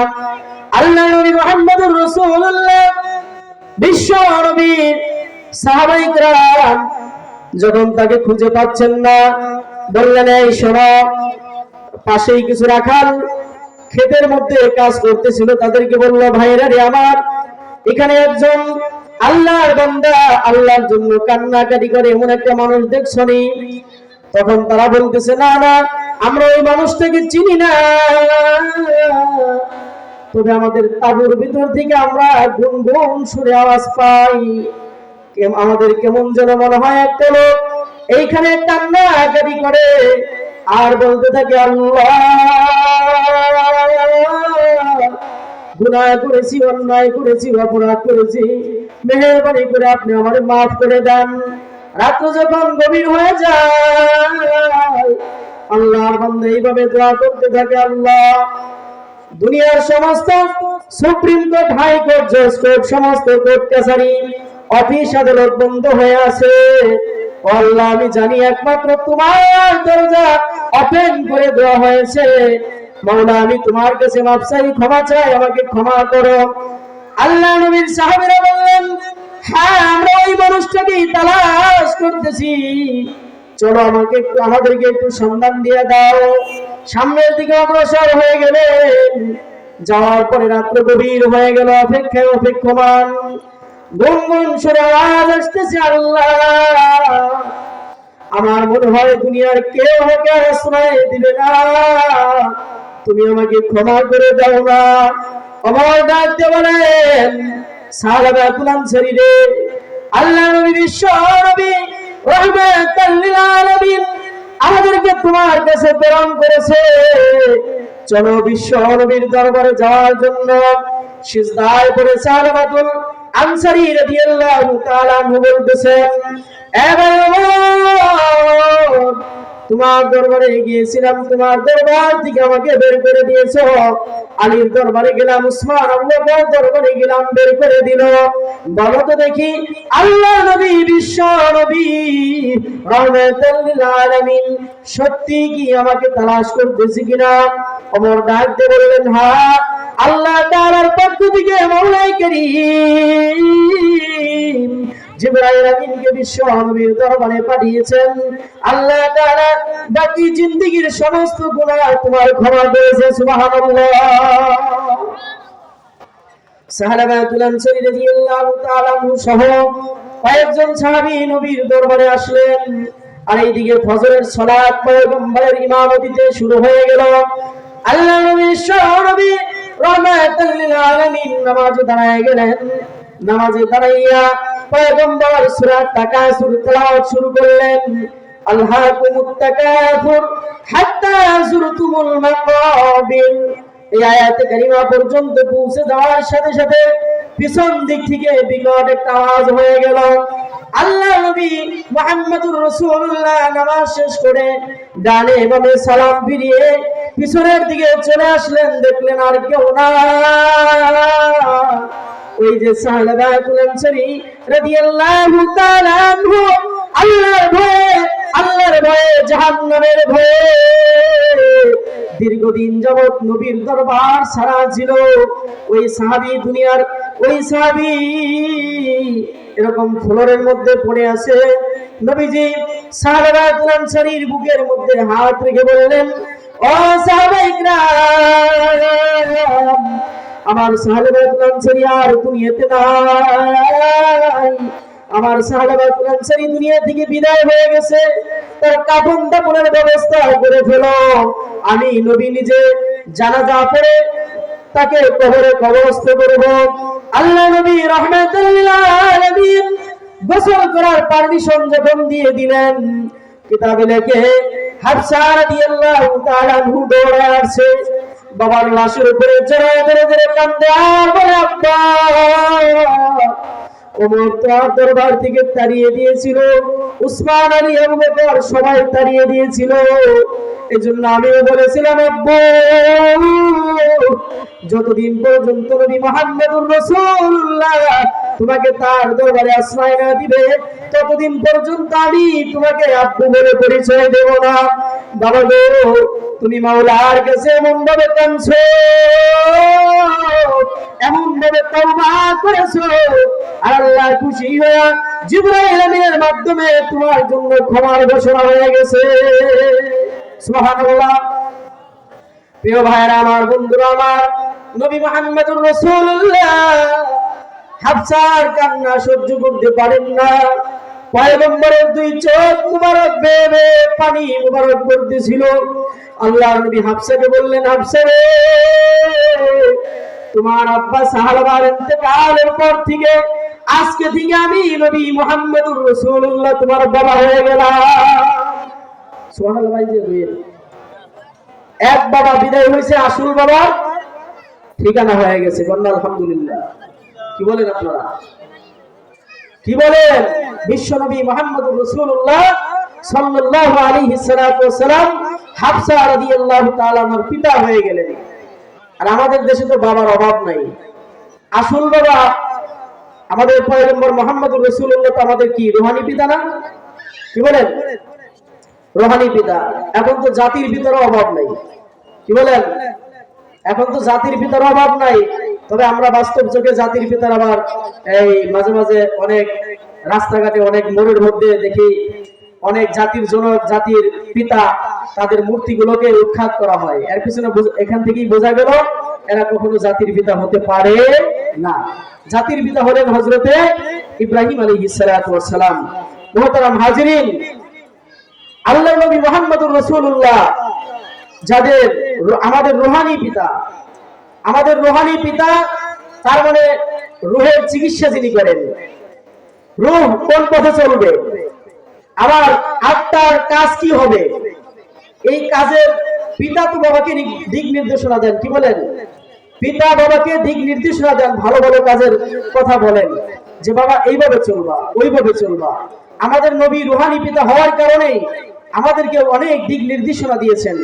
[SPEAKER 1] আল্লাহর নবী মুহাম্মদুর রাসূলুল্লাহ বিশ্ব নবীর সাহাবায়ে কেরাম যখন তাকে খুঁজে পাচ্ছেন না, বললেন, এই শোনো, পাশেই কিছু রাখাল ক্ষেতের মধ্যে কাজ করতেছিল, তাদেরকে বলল, ভাইরা রে আমার, এখানে একজন আল্লাহর বান্দা আল্লাহর জন্য কান্নাকাটি করে এমন একটা মানুষ দেখছনি? তখন তারা বলতেছে, না না, আমরা ওই মানুষটাকে চিনি না, তবে আমাদের তাঁবুর ভিতর থেকে আমরা গুনগুন সুরে আওয়াজ পাই, আমাদের কেমন যেন মনে হয় একটা লোক এইখানে কান্নাকাটি করে আর বলতে থাকে, আল্লাহ, গুনাহ করেছি, অন্যায় করেছি, অপরাধ করেছি, মেহেরবানি করে আপনি আমাদের মাফ করে দেন। রাত্র যখন গভীর হয়ে যায়, আল্লাহর বান্দা এইভাবে দোয়া করতে থাকে, আল্লাহ, দুনিয়ার সমস্ত সুপ্রিম কোর্ট, হাই কোর্ট, জজ কোর্ট, সমস্ত কোর্ট কাছারি, অফিস আদালত বন্ধ হয়ে আছে, আল্লাহ, আমি জানি একমাত্র তোমার দরজা ওপেন করে দেওয়া হয়েছে। মাওলা, আমি তোমার কাছে মাফ চাই, ক্ষমা চাই, আমাকে ক্ষমা করো। আল্লাহ নবীর সাহাবীরা বললেন, হ্যাঁ, আমরা ওই মানুষটাকে তালাশ করতেছি, চলো আমাদেরকে একটু সন্ধান দিয়ে দাও। সামনের দিকে অগ্রসর হয়ে গেলেন। যাওয়ার পরে রাত্র গভীর হয়ে গেল, অপেক্ষায় অপেক্ষমান, গুনগুন সুরে আওয়াজ আসতেছে, আল্লাহ, আমার মনে হয় দুনিয়ার কেউ আমাকে শোনায় দিবে না, তুমি আমাকে ক্ষমা করে দাও না। আমার ডাকতে বলেন, সাহাবাতুল আনসারী রে, আল্লাহ নবী, বিশ্ব নবী, রাহমাতাল লিল আলামিন আমাদেরকে তোমার কাছে প্রেরণ করেছে, চলো বিশ্ব নবীর দরবারে যাওয়ার জন্য। সিজদায় পড়ে সাহাবাতুল আনসারী রাদিয়াল্লাহু তাআলা আনহু বলতেছেন, তোমার দরবারে গিয়েছিলাম, তোমার দরবার থেকে আমাকে বের করে দিয়েছো। আলীর দরবারে গেলাম, উসমান, আবু বকর দরবারে গেলাম, বের করে দিল। বলো তো দেখি, আল্লাহ নবী, বিশ্ব নবী, রাহমাতুল লিল আলামিন সত্যি কি আমাকে তালাশ করতেছি কিনা? ওমর ডাক দিয়ে বললেন, হ্যাঁ, আল্লাহ তাআলার পক্ষ থেকে মাওলাই কারীম জিবরাইল আমিনকে বিশ্ব নবীর দরবারে পাঠিয়েছেন। আল্লাহ তাআলা বাকি জিন্দেগীর সমস্ত গুনাহ তোমার ক্ষমা করেছে। সুবহানাল্লাহ। সাহাবাতুল আনসারী রাদিয়াল্লাহু তাআলা সহ কয়েকজন সাহাবী নবীর দরবারে আসলেন। আর এইদিকে ফজরের সালাত পয়গম্বরের ইমামতিতে শুরু হয়ে গেল। আল্লাহ নবী নবী রাহমাতুল লিল আলামিন নামাজে দাঁড়ায় গেলেন। নামাজে দাঁড়াইয়া পয়গম্বর সূরা তাকাসুর তেলাওয়াত শুরু করলেন। আলহাকুমুত তাকাসুর হাত্তা যুরতুমুল মাকাবির, এই আয়াতে কারিমা পর্যন্ত পৌঁছে যাওয়ার সাথে সাথে পিছন দিক থেকে বিকট একটা আওয়াজ হয়ে গেল। আল্লাহ নবী মুহাম্মদুর রাসূলুল্লাহ নামাজ শেষ করে ডানে বামে সালাম ফিরিয়ে পিছনের দিকে চলে আসলেন। দেখলেন আর কেউ না, ওই যে সাহাবাতুল আনসারী রাদিয়াল্লাহু তাআলা আনহু আল্লাহর ভয়ে আল্লাহর ভয়ে, জাহান্নামের ভয়ে দীর্ঘদিন যাবত নবীর দরবার ছাড়া ছিল। ওই সাহাবী দুনিয়ার ওই সাহাবী এরকম ফ্লোরের মধ্যে পড়ে আছে। নবীজি সাহাবায়ে আনসারীর বুকের মধ্যে হাত রেখে বললেন, ও সাহাবায়ে কিরাম, আমার সাহাবায়ে আনসারী আর দুনিয়াতে নাই। আমার সাহাবায়ে আনসারী দুনিয়া থেকে বিদায় হয়ে গেছে, তার কাফন দাফনের ব্যবস্থা করে ফেলো। আমি নবী নিজে জানাজা পড়ে তাকে কবরে কবরস্থ করব। আল্লাহ নবী রাহমাতুল লিল আলামিন গোসল করার পারমিশন যখন দিয়ে দিলেন, কিতাবে লেখে হাফসা রাদিয়াল্লাহু তাআলা আনহু দৌড়ে আসছে, বাবার লাশের উপরে জড়ায় ধরে ধরে কান্দে আর বলে, আব্বা, ওমর তো দরবার থেকে তাড়িয়ে দিয়েছিল, উসমান, আলী, আবু বকর সবাই তাড়িয়ে দিয়েছিল। এজন্য আমিও বলেছিলাম, আব্বু, যতদিন পর্যন্ত নবী মুহাম্মদুর রাসূলুল্লাহ তোমাকে তার দরবারে আশ্রয় না দিবে, ততদিন পর্যন্ত আমি তোমাকে আব্বু বলে পরিচয় দেব না। বাবা গো, তুমি মাওলার কাছে এমন ভাবে কাঁদছো, এমন ভাবে তওবা করেছো, আল্লাহ খুশি হয়ে জিবরাইল আমিনের মাধ্যমে তোমার জন্য ক্ষমার ঘোষণা হয়ে গেছে। সুবহানাল্লাহ। প্রিয় ভাইরা আমার, বন্ধুরা আমার, নবী মুহাম্মদুর রাসূলুল্লাহ হাফসার কান্না সহ্য করতে পারেন না। পয়গম্বরের দুই চোখ মুবারক বেয়ে বেয়ে পানি মুবারক পড়তেছিল। আল্লাহর নবী হাফসাকে বললেন, হাফসা রে, তোমার আব্বা সাহাবার ইন্তেকালের পর থেকে আজকে থেকে আমি নবী মুহাম্মদুর রাসূলুল্লাহ তোমার বাবা হয়ে গেলাম। সুবহানাল্লাহ। এক বাবা বিদায় হয়েছে, আসল বাবা ঠিকানা হয়ে গেছে। বন্যা আলহামদুলিল্লাহ। কি বলেন আপনারা? কি বলেন? বিশ্বনবী মুহাম্মদুর রাসূলুল্লাহ সাল্লাল্লাহু আলাইহি ওয়াসাল্লাম হাফসা রাদিয়াল্লাহু তাআলা আনহার পিতা হয়ে গেলেন। আর আমাদের দেশে তো বাবার অভাব নাই। আসল বাবা আমাদের পয়গম্বর মুহাম্মদুর রাসূলুল্লাহ তো আমাদের কি রূহানি পিতা না? কি বলেন? রূহানি পিতা। এখন তো জাতির পিতারও অভাব নাই। কি বলেন? এখন তো জাতির পিতার অভাব নাই। তবে আমরা বাস্তব চোখে জাতির পিতার আবার এই মাঝে মাঝে অনেক রাস্তাঘাটে অনেক মোড়ের মধ্যে দেখি অনেক জাতির জনক, জাতির পিতা, তাদের মূর্তিগুলোকে উৎখাত করা হয়। এর পিছনে এখান থেকেই বোঝা গেল এরা কখনো জাতির পিতা হতে পারে না। জাতির পিতা হলেন হযরতে ইব্রাহিম আলাইহিস সালাতু ওয়াস সালাম। মুহতারাম হাজিরিন, আল্লাহর নবী মুহাম্মদুর রাসূলুল্লাহ যাদের আমাদের রূহানি পিতা, আমাদের রূহানি পিতা, তার মানে রূহের চিকিৎসা যিনি করেন, রূহ কোন পথে চলবে, আবার আত্মার কাজ কি হবে, এই কাজের পিতা তো বাবাকে দিক নির্দেশনা দেন। কি বলেন? পিতা বাবাকে দিক নির্দেশনা দেন, ভালো ভালো কাজের কথা বলেন যে বাবা এইভাবে চলবা, ওইভাবে চলবা। আমাদের নবী রূহানি পিতা হওয়ার কারণে আমাদেরকে অনেক দিক নির্দেশনা দিয়েছেন।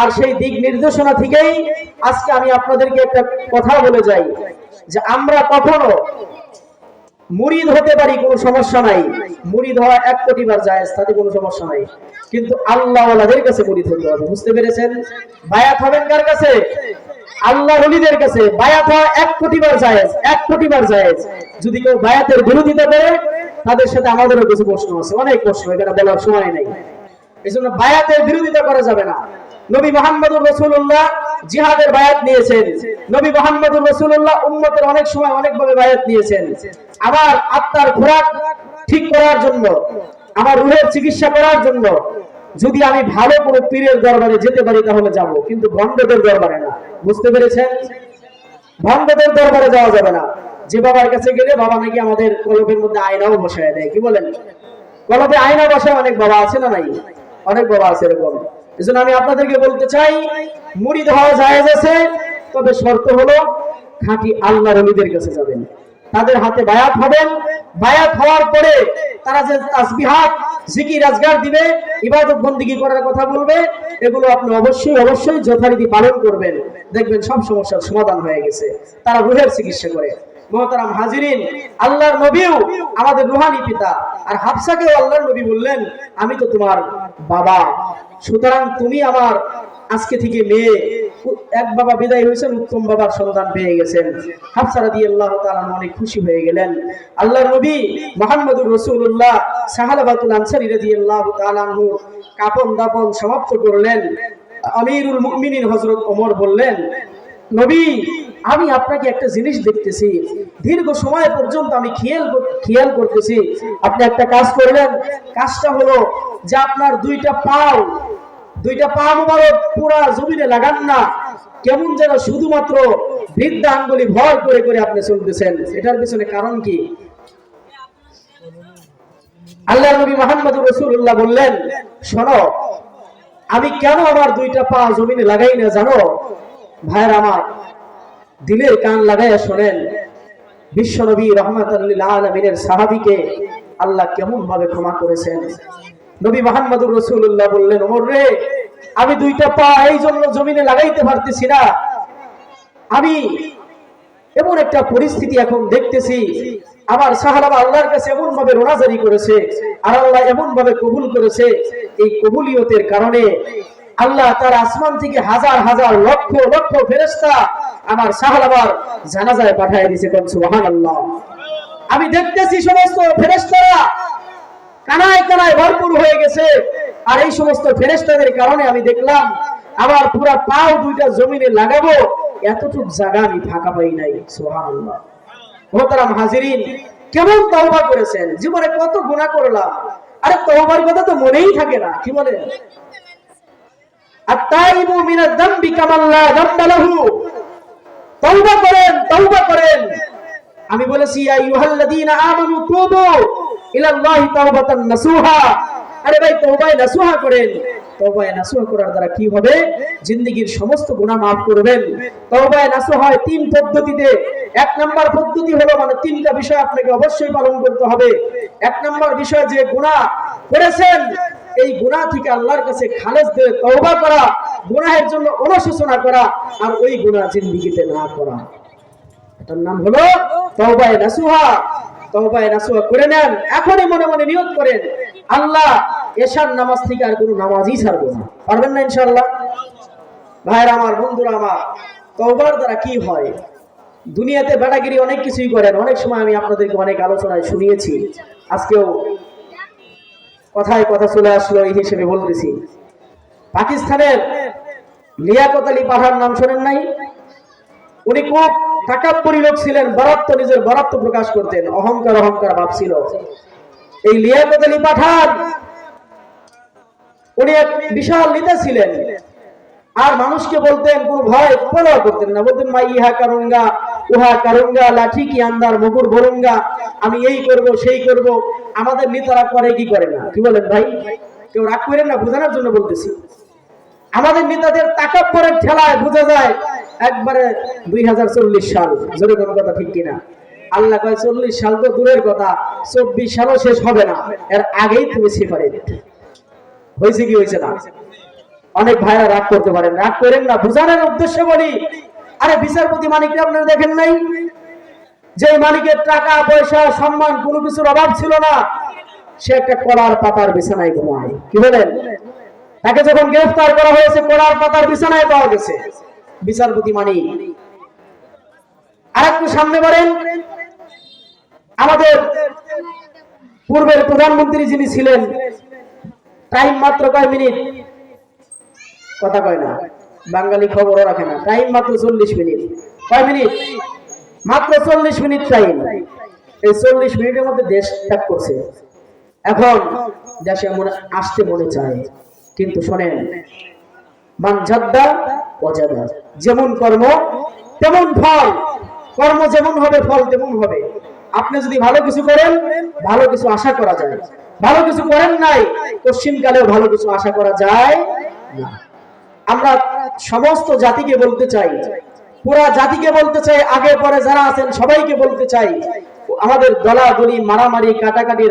[SPEAKER 1] আর সেই দিক নির্দেশনা থেকেই আজকে আমি আপনাদেরকে একটা কথা বলে যাই যে আমরা কখনো মুরিদ হতে পারি, কোনো সমস্যা নাই। মুরিদ হওয়া 1 কোটি বার জায়েজ, তাতে কোনো সমস্যা নাই। কিন্তু আল্লাহ ওয়ালাদের কাছে মুরিদ হতে হবে। বুঝতে পেরেছেন? বায়াত হবেন কার কাছে? আল্লাহ ওলিদের কাছে। বায়াত হওয়া 1 কোটি বার জায়েজ, 1 কোটি বার জায়েজ। যদি কেউ বায়াতের বিরোধিতা করে, তাদের সাথে আমাদেরও কিছু প্রশ্ন আছে, অনেক প্রশ্ন, এখানে বলার সময় নেই। এজন্য বায়াতের বিরোধিতা করা যাবে না। নবী মুহাম্মদুর রাসূলুল্লাহ জিহাদের বায়াত নিয়েছেন। নবী মুহাম্মদুর রাসূলুল্লাহ উম্মতের অনেক সময় অনেকভাবে বায়াত নিয়েছেন। আমার আত্মার খোরাক ঠিক করার জন্য, আমার রূহের চিকিৎসা করার জন্য যদি আমি ভালো কোনো পীরের দরবারে যেতে পারি তাহলে যাব, কিন্তু ভণ্ডদের দরবারে না। বুঝতে পেরেছেন? ভণ্ডদের দরবারে যাওয়া যাবে না। যে বাবার কাছে গেলে বাবা নাকি আমাদের কলবের মধ্যে আয়নাও বসায় দেয়। কি বলেন? কলবে আয়না বসায় অনেক বাবা আছে না নাই? অনেক বাবা আছে এরকম। এজন্য আমি আপনাদেরকে বলতে চাই, মুরিদ হওয়া জায়েজ আছে, তবে শর্ত হলো খাঁটি আল্লাহর ওলিদের কাছে যাবেন, তাদের হাতে বায়াত হবেন। বায়াত হওয়ার পরে তারা যে তাসবিহাত, জিকির, আজকার দিবে, ইবাদত বন্দেগী করার কথা বলবে, এগুলো আপনি অবশ্যই অবশ্যই যথারীতি পালন করবেন। দেখবেন সব সমস্যার সমাধান হয়ে গেছে। তারা রূহের চিকিৎসা করে। মুহতারাম হাজিরিন, আল্লাহর নবীও আমাদের রূহানি পিতা, আর হাফসাকেও আল্লাহর নবী বললেন আমি তো তোমার বাবা, সুতরাং তুমি আমার আজকে থেকে মেয়ে। এক বাবা বিদায় হয়েছেন, উত্তম বাবার সন্তান পেয়ে গেছেন। হাফসা রাদিয়াল্লাহু তাআলা অনেক খুশি হয়ে গেলেন। আল্লাহর নবী মুহাম্মদুর রাসূলুল্লাহ সাহাবাতুল আনসারী রাদিয়াল্লাহু তাআলা আনহু কাফন দাফন সমাপ্ত করলেন। আমিরুল মুমিনিন হযরত ওমর বললেন, নবী আমি আপনাকে একটা জিনিস দেখতেছি, দীর্ঘ সময় পর্যন্ত আমি খেয়াল করতেছি, আপনি একটা কাজ করলেন। কাজটা হলো যে আপনার দুইটা পা মুবারক পুরা জমিনে লাগান না, কেমন যেন শুধুমাত্র বৃদ্ধা আঙ্গুলি ভর করে করে আপনি চলতেছেন। এটার পিছনে কারণ কি? আল্লাহর নবী মুহাম্মদুর রাসূলুল্লাহ বললেন, শোনো আমি কেন আমার দুইটা পা জমিনে লাগাই না জানো? ভাইয়ের আমার, দিলের কান লাগাইয়া শোনেন, বিশ্ব নবী রাহমাতুল লিল আলামিনের সাহাবীকে আল্লাহ কেমন ভাবে ক্ষমা করেছেন। নবী মুহাম্মদুর রাসূলুল্লাহ বললেন, ওমর রে, আমি দুইটা পা এই জন্য জমিনে লাগাইতে পারতেছি না, আমি এমন একটা পরিস্থিতি এখন দেখতেছি, আমার সাহাবা আল্লাহর কাছে এমন ভাবে রোনাজারি করেছে আর আল্লাহ এমন ভাবে কবুল করেছে, এই কবুলিয়তের কারণে আল্লাহ তার আসমান থেকে হাজার হাজার লক্ষ লক্ষ ফেরেশতা আমার সাহাবার জানাজায় পাঠিয়ে দিয়েছে। কোন সুবহানাল্লাহ। আমি দেখতেছি সমস্ত ফেরেশতারা কানায় কানায় ভরপুর হয়ে গেছে, আর এই সমস্ত ফেরেশতাদের কারণে আমি দেখলাম আমার পুরো পাও দুইটা জমিনে লাগাবো এতটুক জায়গা আমি ফাঁকা পাই নাই। সুবহানাল্লাহ। মুহতারাম হাজিরিন, কেমন তওবা করেছেন, জীবনে কত গুনাহ করলাম, আরে তওবার কথা তো মনেই থাকে না। কি বলেন? আত-তাইবু মিনাজ যামবি কামান লা যামবা লাহু। তওবা করেন, তওবা করেন। আমি বলেছি ইয়া আইয়ুহাল্লাযীনা আমানু তুবু ইলাল্লাহি তাওবাতান নাসুহা। আরে ভাই তওবায়ে নাসুহা করেন। তওবায়ে নাসুহা করার দ্বারা কি হবে? জিন্দেগীর সমস্ত গুনাহ maaf করবেন। তওবায়ে নাসুহা হয় তিন পদ্ধতিতে। এক নাম্বার পদ্ধতি হলো, মানে তিনটা বিষয় আপনাকে অবশ্যই পালন করতে হবে। এক নাম্বার বিষয়, যে গুনাহ করেছেন এই গুনাহ থেকে আল্লাহর কাছে খালেস দিয়ে তওবা করা, গুনাহের জন্য অনুশোচনা করা, আর ওই গুনাহ জিন্দেগিতে না করা। এটার নাম হলো তওবায়ে নাসুহা। তওবায়ে নাসুহা করে নেন, এখনই মনে মনে নিয়ত করেন, আল্লাহ এশার নামাজ থেকে আর কোনো নামাজই ছাড়বো না। পারবেন না ইনশাআল্লাহ? ভাইরা আমার, বন্ধুরা আমার, তওবার দ্বারা কি হয়? দুনিয়াতে বেটাগিরি অনেক কিছুই করেন, অনেক সময় আমি আপনাদেরকে অনেক আলোচনায় শুনিয়েছি, আজকেও কথায় কথা চলে আসলো এই হিসেবে বলতেছি। পাকিস্তানের লিয়াকত আলী পাঠান নাম শোনেন নাই? উনি খুব তাকাব্বুরি লোক ছিলেন, নিজের বরাত্ব প্রকাশ করতেন, অহংকার অহংকার ভাব ছিল। এই লিয়াকত আলী পাঠান উনি এক বিশাল নেতা ছিলেন, আর মানুষকে বলতেন, কোনো ভয় পরোয়া করতেন না, বলতেন মা ইহা কারুঙ্গা উহা কারুঙ্গা লাঠি কি আন্দার মুকুর ভরুঙ্গা, আমি এই করব সেই করব। আমাদের নেতারা করে কি করে না? কি বলেন ভাই? কেউ রাগ করেন না, বোঝানোর জন্য বলতেছি। আমাদের নেতাদের তাকাব্বুরের ঠেলায় বোঝা যায় একবারে 2040 সাল। জোরে কোনো কথা ঠিক কিনা? আল্লাহ কয় 40 সাল তো দূরের কথা, 24 সালও শেষ হবে না, এর আগেই তুমি সেপারেট হয়েছে। কি হয়েছে না? অনেক ভাইরা রাগ করতে পারেন, রাগ করেন না, বোঝানোর উদ্দেশ্যে বলি। আরে বিচারপতি মানিককে আপনারা দেখেন নাই? যে মালিকের টাকা পয়সা সম্মান কোনো কিছুর অভাব ছিল না, সে একটা কলার পাতার বিছানায় ঘুমায়। কি বলেন? তাকে যখন গ্রেফতার করা হয়েছে কলার পাতার বিছানায় পাওয়া গেছে বিচারপতি মানিক। আর একটু সামনে বলেন, আমাদের পূর্বের প্রধানমন্ত্রী যিনি ছিলেন, টাইম মাত্র কয় মিনিট? কথা কয় না, বাঙালি খবরও রাখে না। টাইম মাত্র 40 মিনিট। কয় মিনিট? মাত্র 40 মিনিট টাইম। এই 40 মিনিটের মধ্যে দেশ ত্যাগ করছে। এখন দেশে আসতে মনে চায়, কিন্তু শোনেন, মান জাদ্দা ওয়াজাদা, যেমন কর্ম তেমন ফল। কর্ম যেমন হবে ফল তেমন হবে। আপনি যদি ভালো কিছু করেন, ভালো কিছু আশা করা যায়। ভালো কিছু করেন নাই, পশ্চিমকালেও ভালো কিছু আশা করা যায় না। আমরা সমস্ত জাতিকে বলতে চাই, পুরা জাতিকে বলতে চাই, আগে পরে যারা আছেন সবাইকে বলতে চাই, আমাদের দলাদলি মারামারি কাটাকাটি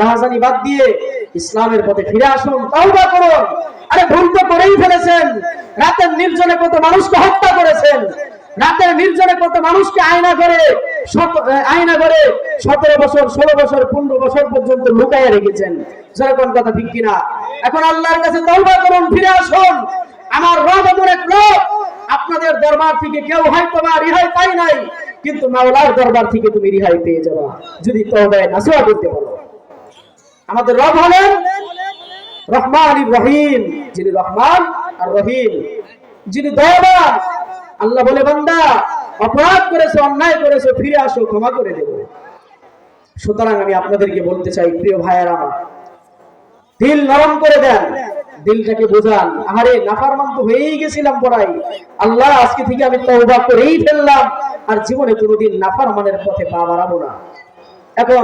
[SPEAKER 1] রাহাজানি বাদ দিয়ে ইসলামের পথে ফিরে আসুন, তওবা করুন। আরে ভুল তো করেই ফেলেছেন। রাতের নির্জনে কত মানুষকে হত্যা করেছেন, রাতের নির্জনে কত মানুষকে আয়না করে আয়না করে 17 বছর 16 বছর 15 বছর পর্যন্ত লুকাইয়া রেখেছেন। যেরকম কথা ঠিক কিনা? এখন আল্লাহর কাছে তওবা করুন, ফিরে আসুন। আমার রব এমন এক রব, আপনাদের দরবার থেকে কেউ হয়তো বা রিহাই পাই নাই, কিন্তু মাওলার দরবার থেকে তুমি রিহাই পেয়ে যাবা যদি তওবায়ে নাসুহা করতে পারো। আমাদের রব হলেন রহমান রহিম, যিনি রহমান আর রহিম, যিনি দয়াবান। আল্লাহ বলে, বান্দা অপরাধ করেছো, অন্যায় করেছো, ফিরে আসো, ক্ষমা করে দেব। সুতরাং আমি আপনাদেরকে বলতে চাই, প্রিয় ভাইয়েরা আমার, দিল নরম করে দেন, দিলটাকে বোঝান। আরে নাফরমান তো হয়েই গেছিলাম পড়াই, আল্লাহ আজকে থেকে আমি তওবা করেই ফেললাম, আর জীবনে কোনোদিন নাফরমানের পথে পা বাড়াবো না। এখন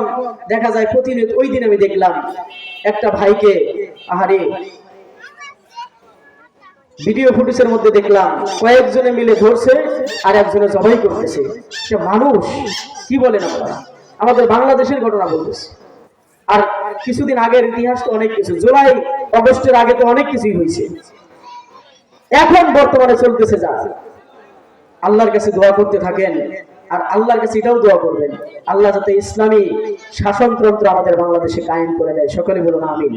[SPEAKER 1] দেখা যায় প্রতিনিয়ত, ওই দিন আমি দেখলাম একটা ভাইকে, আহারে ভিডিও ফুটেজের মধ্যে দেখলাম কয়েকজনে মিলে ধরছে আর একজনে জবাই করতেছে। সে মানুষ, কি বলেন আপনারা? আমাদের বাংলাদেশের ঘটনা বলতেছে। আর কিছুদিন আগের ইতিহাস তো অনেক কিছু, জুলাই আগস্টের আগে তো অনেক কিছুই হয়েছে। এখন বর্তমানে চলতেছে যা, আল্লাহর কাছে দোয়া করতে থাকেন, আর আল্লাহর কাছে এটাও দোয়া করবেন, আল্লাহ যাতে ইসলামী শাসনতন্ত্র আমাদের বাংলাদেশে কায়েম করে দেয়। সকলে বলুন আমিন।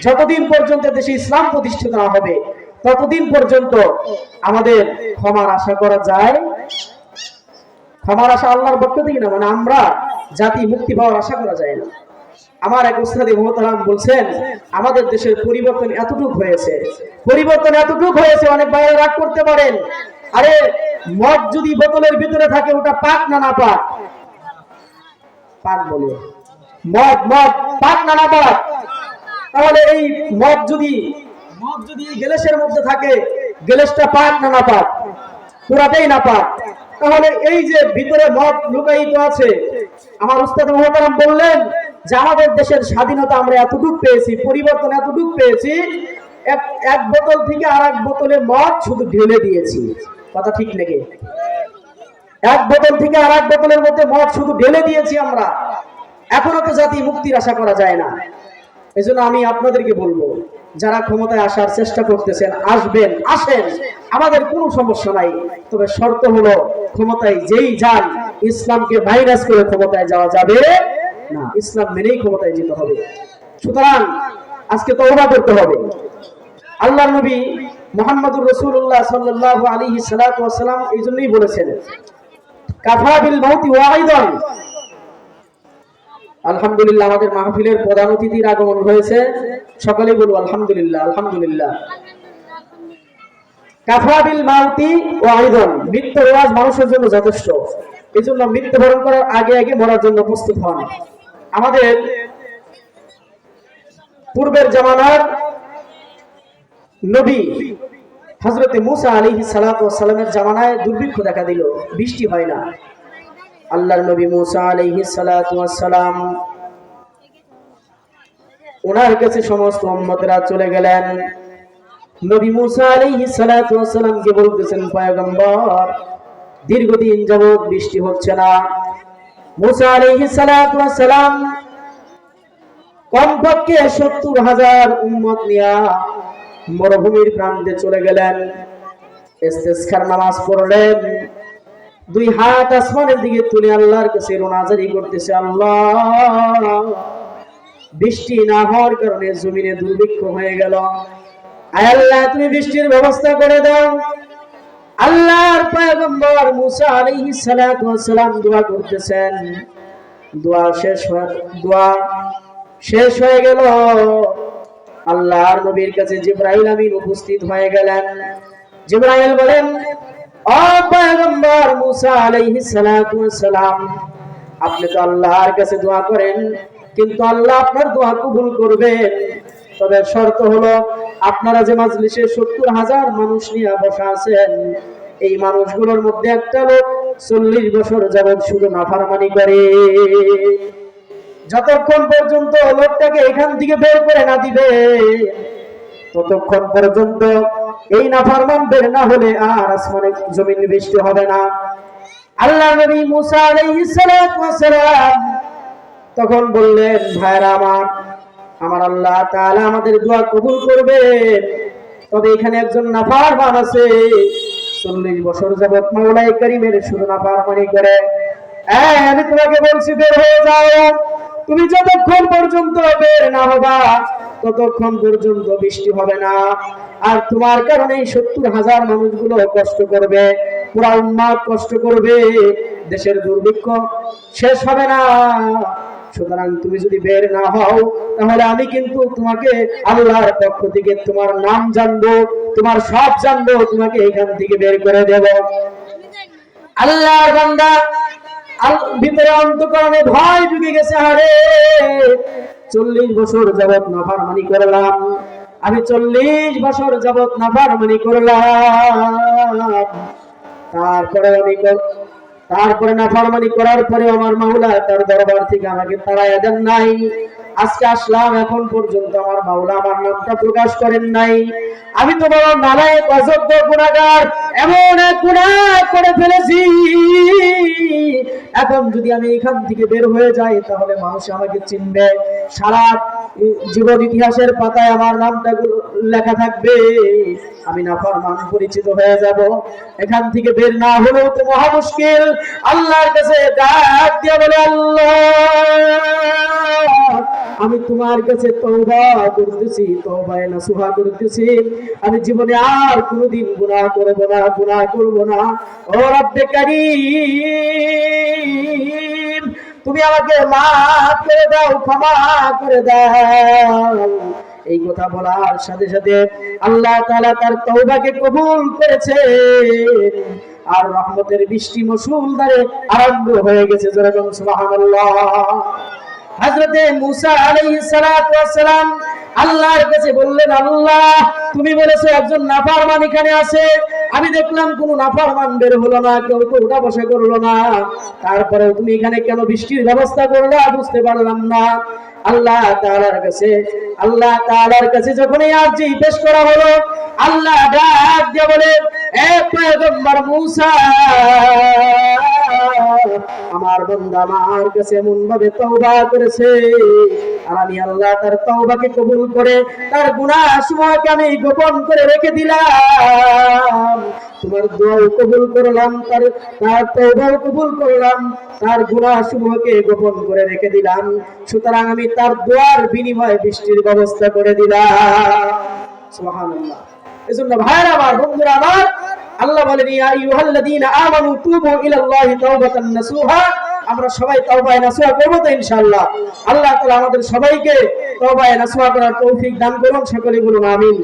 [SPEAKER 1] যতদিন পর্যন্ত দেশে ইসলাম প্রতিষ্ঠিত না হবে, ততদিন পর্যন্ত আমাদের ক্ষমার আশা করা যায়। ক্ষমার আশা আল্লাহর পক্ষ থেকে না, মানে আমরা জাতি মুক্তি পাওয়ার আশা করা যায় না। আমার এক উস্তাদে মুহতারাম বলছেন, আমাদের দেশের পরিবর্তন এতটুকু হয়েছে, অনেক বাইরে রাগ করতে পারেন, আরে মদ যদি বোতলের ভিতরে থাকে ওটা পাক না না পাক? পাক বলে মদ, পাক না না পাক? তাহলে এই মদ যদি গ্লাসের মধ্যে থাকে, গ্লাসটা পাক না না পাক? পুরাটাই না পাক। তাহলে এই যে ভিতরে মদ লুকায়িত আছে, আমার উস্তাদ মুহতারাম বললেন যে আমাদের দেশের স্বাধীনতা আমরা এতটুকু পেয়েছি, পরিবর্তন এতটুকু পেয়েছি, এক বোতল থেকে আর এক বোতলে মদ শুধু ঢেলে দিয়েছি। কথা ঠিক লেগে? এক বোতল থেকে আর এক বোতলের মধ্যে মদ শুধু ঢেলে দিয়েছি আমরা। এখনো তো জাতি মুক্তির আশা করা যায় না। এই জন্য আমি আপনাদেরকে বলবো, যারা ক্ষমতায় আসার চেষ্টা করতেছেন, আসবেন, আসেন, আমাদের কোনো সমস্যা নাই। তবে শর্ত হলো, ক্ষমতায় যেই যান, ইসলামকে ভাইরাস করে ক্ষমতায় যাওয়া যাবে না, ইসলাম মেনেই ক্ষমতায় যেতে হবে। সুতরাং আজকে তওবা করতে হবে। আল্লাহর নবী মুহাম্মদুর রাসূলুল্লাহ সাল্লাল্লাহু আলাইহি সাল্লাতু ওয়াস সালাম এই জন্যই বলেছেন, কাফা বিল মাউতি ওয়াইদান। আলহামদুলিল্লাহ, আমাদের মাহফিলের প্রধান অতিথির আগমন হয়েছে, সকলেই বলবো আলহামদুলিল্লাহ, আলহামদুলিল্লাহ। কাফা বিল মাউতি ওয়াইদান, মৃত্যুর ওয়াজ মানুষের জন্য যথেষ্ট। এই জন্য মৃত্যুবরণ করার আগে আগে মরার জন্য প্রস্তুত হন। আমাদের পূর্বের জামানার নবী হযরত মূসা আলাইহিস সালাতু ওয়াস সালামের জামানায় দুর্ভিক্ষ দেখা দিল, বৃষ্টি হয় না। আল্লাহর নবী মূসা আলাইহিস সালাতু ওয়াস সালাম, ওনার কাছে সমস্ত উম্মতরা চলে গেলেন। নবী মূসা আলাইহিস সালাতু ওয়াস সালামকে বলতেছেন, পয়গম্বর, দীর্ঘদিন যাবত বৃষ্টি হচ্ছে না। মূসা আলাইহিস সালাতু ওয়াস সালাম কমপক্ষে 70,000 উম্মত নিয়ে মরুভূমির প্রান্তে চলে গেলেন। ইস্তিসকার নামাজ পড়লেন, দুই হাত আসমানের দিকে তুলে আল্লাহর কাছে রোনাজারি করতেছে, আল্লাহ, বৃষ্টি না হওয়ার কারণে জমিনে দুর্ভিক্ষ হয়ে গেল, আয় আল্লাহ তুমি বৃষ্টির ব্যবস্থা করে দাও। আল্লাহর পয়গম্বর মূসা আলাইহিস সালাতু ওয়াস সালাম দোয়া করতেছেন, দোয়া শেষ হয়ে গেল। আল্লাহর নবীর কাছে জিবরাইল আমিন উপস্থিত হয়ে গেলেন। জিবরাইল বলেন, ও পয়গম্বর মূসা আলাইহিস সালাতু ওয়াস সালাম, আপনি তো আল্লাহর কাছে দোয়া করেন, কিন্তু আল্লাহ আপনার দোয়া কবুল করবেন। তবে শর্ত হলো, আপনারা যে মাজলিসে 70,000 মানুষ নিয়ে বসা আছেন, এই মানুষগুলোর মধ্যে একটা লোক 40 বছর যাবত শুধু নাফরমানি করে। যতক্ষণ পর্যন্ত লোকটাকে এখান থেকে বের করে না দিবে, ততক্ষণ পর্যন্ত এই নাফরমান বের না হলে আর আসমানে জমিন বৃষ্টি হবে না। আল্লাহ নবী মূসা আলাইহিস সালাতু ওয়াস সালাম তখন বললেন, ভাইরা আমার আল্লাহ তাআলা আমাদের দোয়া কবুল করবেন, তবে এখানে একজন নাফরমান আছে, 40 বছর যাবত মাওলাই কারীমের শুধু নাফরমানি করে। আমি তোমাকে বলছি বের হয়ে যাও। তুমি যতক্ষণ পর্যন্ত বের না হবা ততক্ষণ পর্যন্ত বৃষ্টি হবে না। আর তোমার কারণে 70,000 মানুষগুলো কষ্ট করবে, পুরা উম্মাত কষ্ট করবে, দেশের দুর্ভিক্ষ শেষ হবে না। সুতরাং তুমি যদি বের না হও তাহলে আমি কিন্তু তোমাকে আল্লাহর পক্ষ থেকে তোমার নাম জানবো, তোমার সব জানবো, তোমাকে এখান থেকে বের করে দেব। আল্লাহর বান্দা ভিতরে অন্তঃকরণে ভয় ঢুকে গেছে। আরে 40 বছর যাবত নাফরমানি করলাম, আমি 40 বছর যাবত নাফরমানি করলাম, তারপরে নাফরমানি করার পরে আমার মাওলা তার দরবার থেকে আমাকে তাড়াইয়া দেন নাই। আজকে আসলাম, এখন পর্যন্ত আমার মাওলা আমার নামটা প্রকাশ করেন নাই। আমি তো বড় নালায়েক, অযোগ্য, গুনাহগার, এমন এক গুনাহ করে ফেলেছি। এখন যদি আমি এখান থেকে বের হয়ে যাই তাহলে মানুষ আমাকে চিনবে, সারা জীবন ইতিহাসের পাতায় আমার নামটা লেখা থাকবে, আমি নাফরমান পরিচিত হয়ে যাব। এখান থেকে বের না হলেও তো মহা মুশকিল। আল্লাহর কাছে ডাক দিয়ে বলে, আল্লাহ আমি তোমার কাছে তওবা করতেছি, তওবায়ে নাসুহা করতেছি, আমি জীবনে আর কোনোদিন গুনাহ করব না। ও রব্বে কারীম, তুমি আমাকে মাফ করে দাও, ক্ষমা করে দাও। এই কথা বলার সাথে সাথে আল্লাহ তাআলা তার তওবাকে কবুল করেছেন, আর রহমতের বৃষ্টি মুষলধারে আরম্ভ হয়ে গেছে। যেরকম সুবহানাল্লাহ। হযরতে মূসা আলাইহিস সালাতু ওয়াস সালাম আল্লাহর কাছে বললেন, আল্লাহ তুমি বলেছো একজন নাফরমান এখানে আছে, আমি দেখলাম কোন নাফরমান বের হলো না, কেউ তো উঠা বসা করলো না, তারপরে তুমি এখানে কেন বৃষ্টির ব্যবস্থা করলে বুঝতে পারলাম না। আল্লাহ তাআলার কাছে যখন এই আরজি পেশ করা হলো, আল্লাহ ডাক দিয়ে বলে, এ পয়গম্বর মূসা, আমার বান্দা আমার কাছে এমন ভাবে তওবা করেছে, আর আমি আল্লাহ তার তওবাকে কবুল করে তার গুনাহ সমূহকে আমি গোপন করে রেখে দিলাম। তোমার দোয়াও কবুল করলাম, তার তওবাও কবুল করলাম, তার গুনাহ সমূহকে গোপন করে রেখে দিলাম। সুতরাং আমি তার দোয়ার বিনিময়ে বৃষ্টির ব্যবস্থা করে দিলাম। সুবহানাল্লাহ। এজন্য ভাইরা আমার, বন্ধুরা আমার, আল্লাহ বলেন, ইয়া আইয়ুহাল্লাযীনা আমানু তুবু ইলাল্লাহি তাওবাতান নাসুহা। আমরা সবাই তাওবায়ে নাসুহা করব তো ইনশাআল্লাহ। আল্লাহ তাআলা আমাদের সবাইকে তাওবায়ে নাসুহা করার তৌফিক দান করুন। সকলে বলুন আমিন।